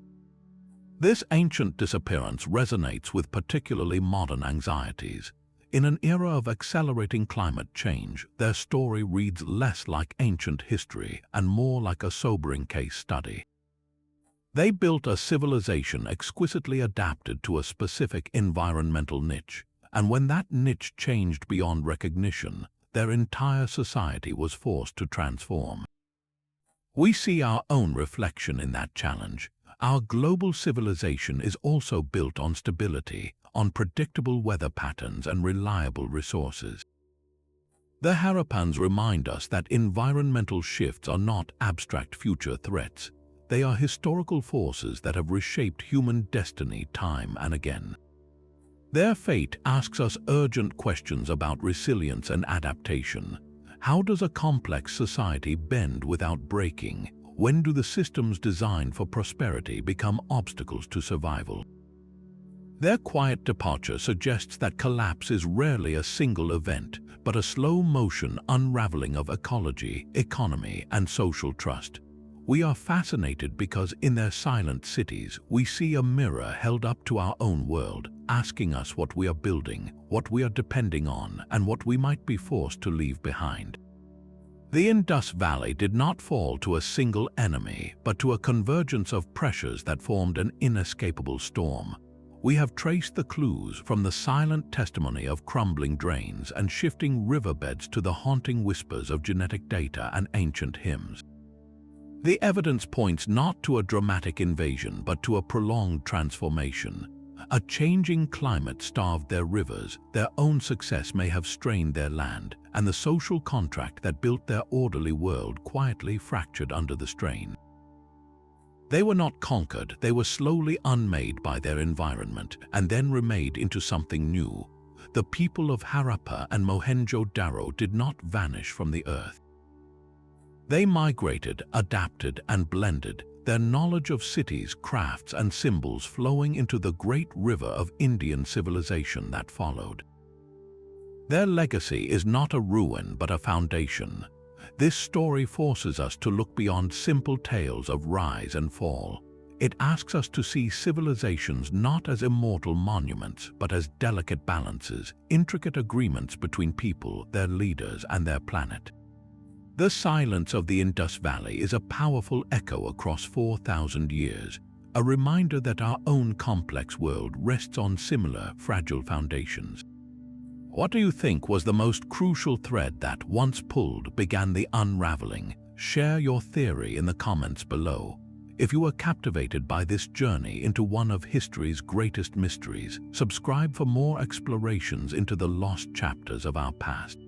This ancient disappearance resonates with particularly modern anxieties. In an era of accelerating climate change, their story reads less like ancient history and more like a sobering case study. They built a civilization exquisitely adapted to a specific environmental niche, and when that niche changed beyond recognition, their entire society was forced to transform. We see our own reflection in that challenge. Our global civilization is also built on stability, on predictable weather patterns and reliable resources. The Harappans remind us that environmental shifts are not abstract future threats. They are historical forces that have reshaped human destiny time and again. Their fate asks us urgent questions about resilience and adaptation. How does a complex society bend without breaking? When do the systems designed for prosperity become obstacles to survival? Their quiet departure suggests that collapse is rarely a single event, but a slow-motion unraveling of ecology, economy, and social trust. We are fascinated because in their silent cities, we see a mirror held up to our own world, asking us what we are building, what we are depending on, and what we might be forced to leave behind. The Indus Valley did not fall to a single enemy, but to a convergence of pressures that formed an inescapable storm. We have traced the clues from the silent testimony of crumbling drains and shifting riverbeds to the haunting whispers of genetic data and ancient hymns. The evidence points not to a dramatic invasion but to a prolonged transformation. A changing climate starved their rivers, their own success may have strained their land, and the social contract that built their orderly world quietly fractured under the strain. They were not conquered, they were slowly unmade by their environment and then remade into something new. The people of Harappa and Mohenjo-Daro did not vanish from the earth. They migrated, adapted, and blended, their knowledge of cities, crafts, and symbols flowing into the great river of Indian civilization that followed. Their legacy is not a ruin but a foundation. This story forces us to look beyond simple tales of rise and fall. It asks us to see civilizations not as immortal monuments but as delicate balances, intricate agreements between people, their leaders, and their planet. The silence of the Indus Valley is a powerful echo across 4,000 years, a reminder that our own complex world rests on similar, fragile foundations. What do you think was the most crucial thread that, once pulled, began the unraveling? Share your theory in the comments below. If you were captivated by this journey into one of history's greatest mysteries, subscribe for more explorations into the lost chapters of our past.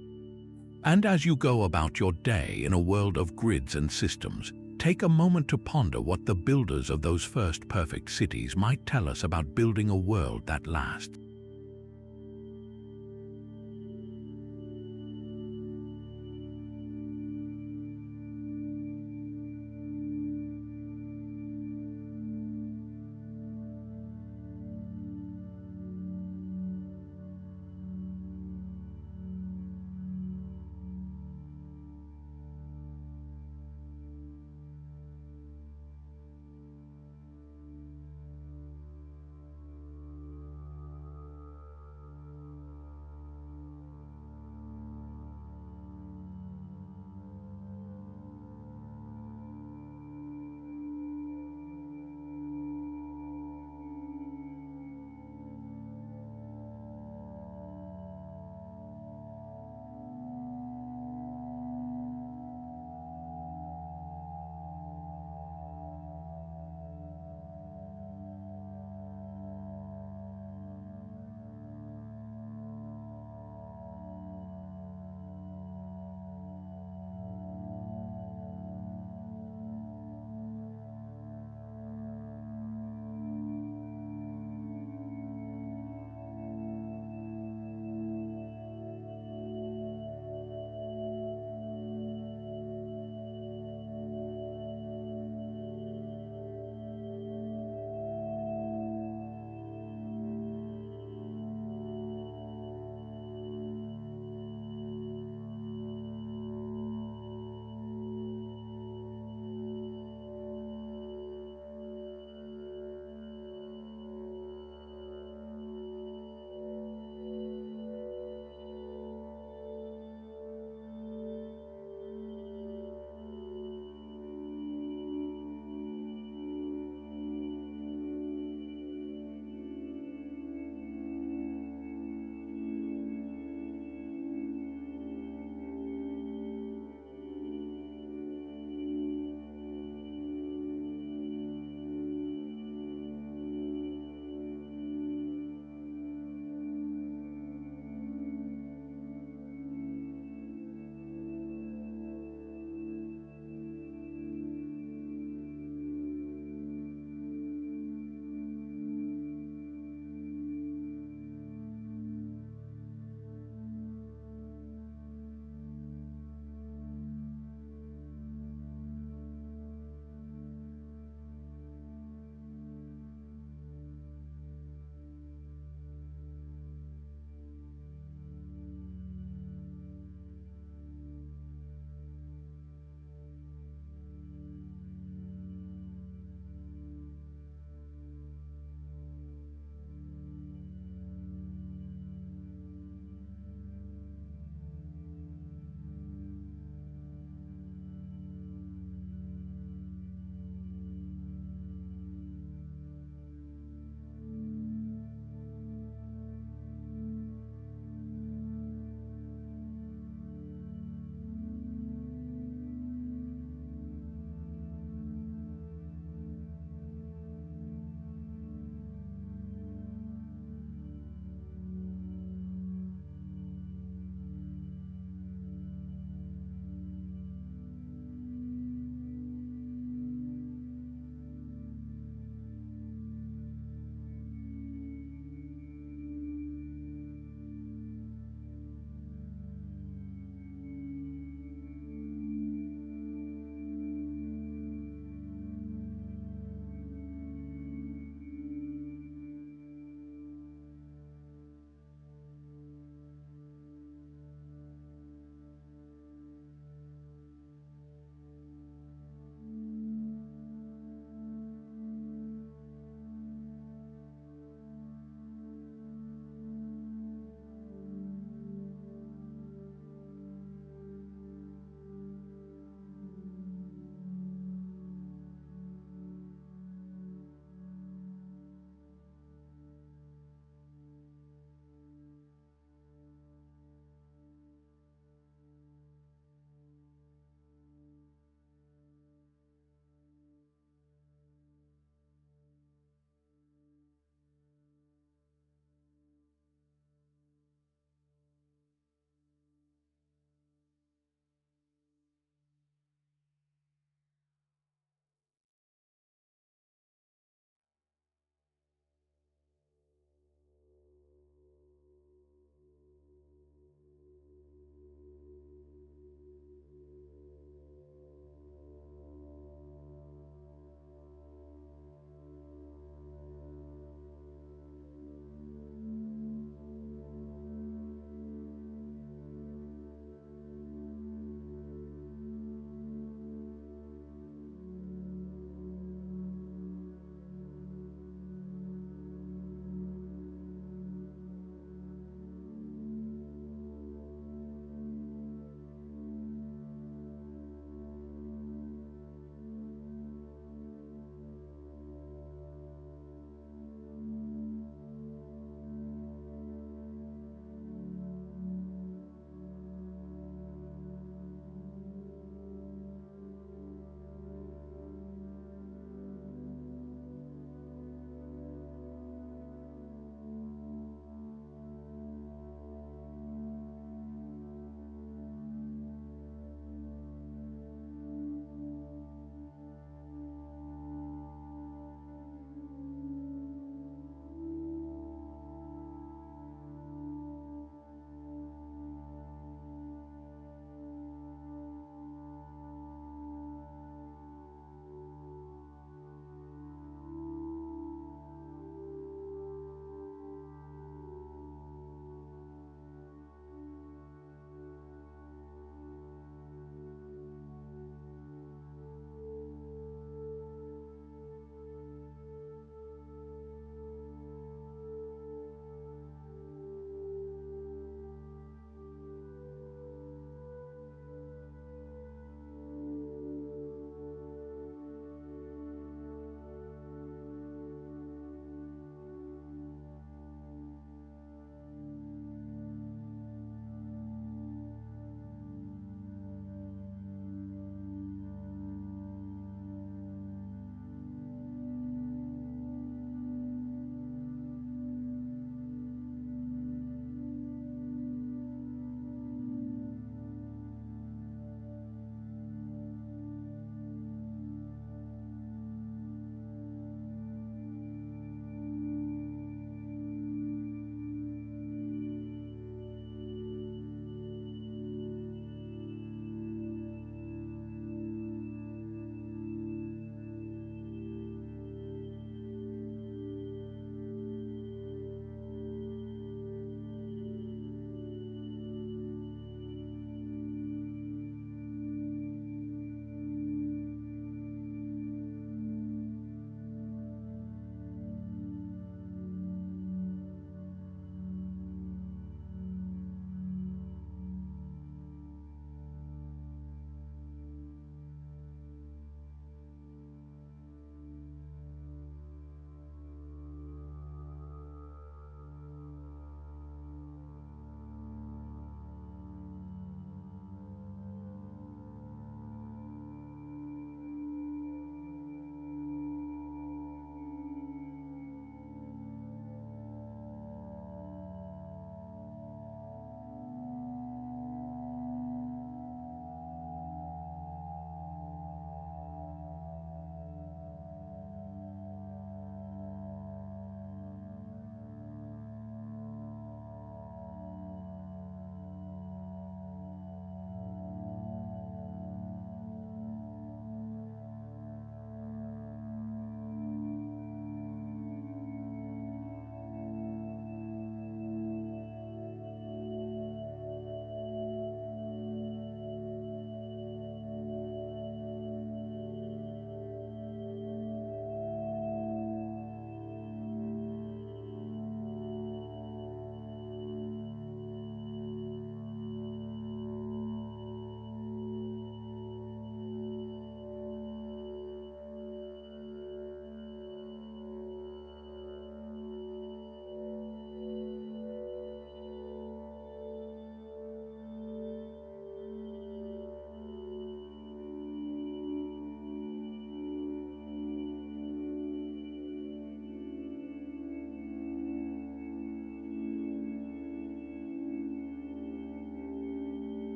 And as you go about your day in a world of grids and systems, take a moment to ponder what the builders of those first perfect cities might tell us about building a world that lasts.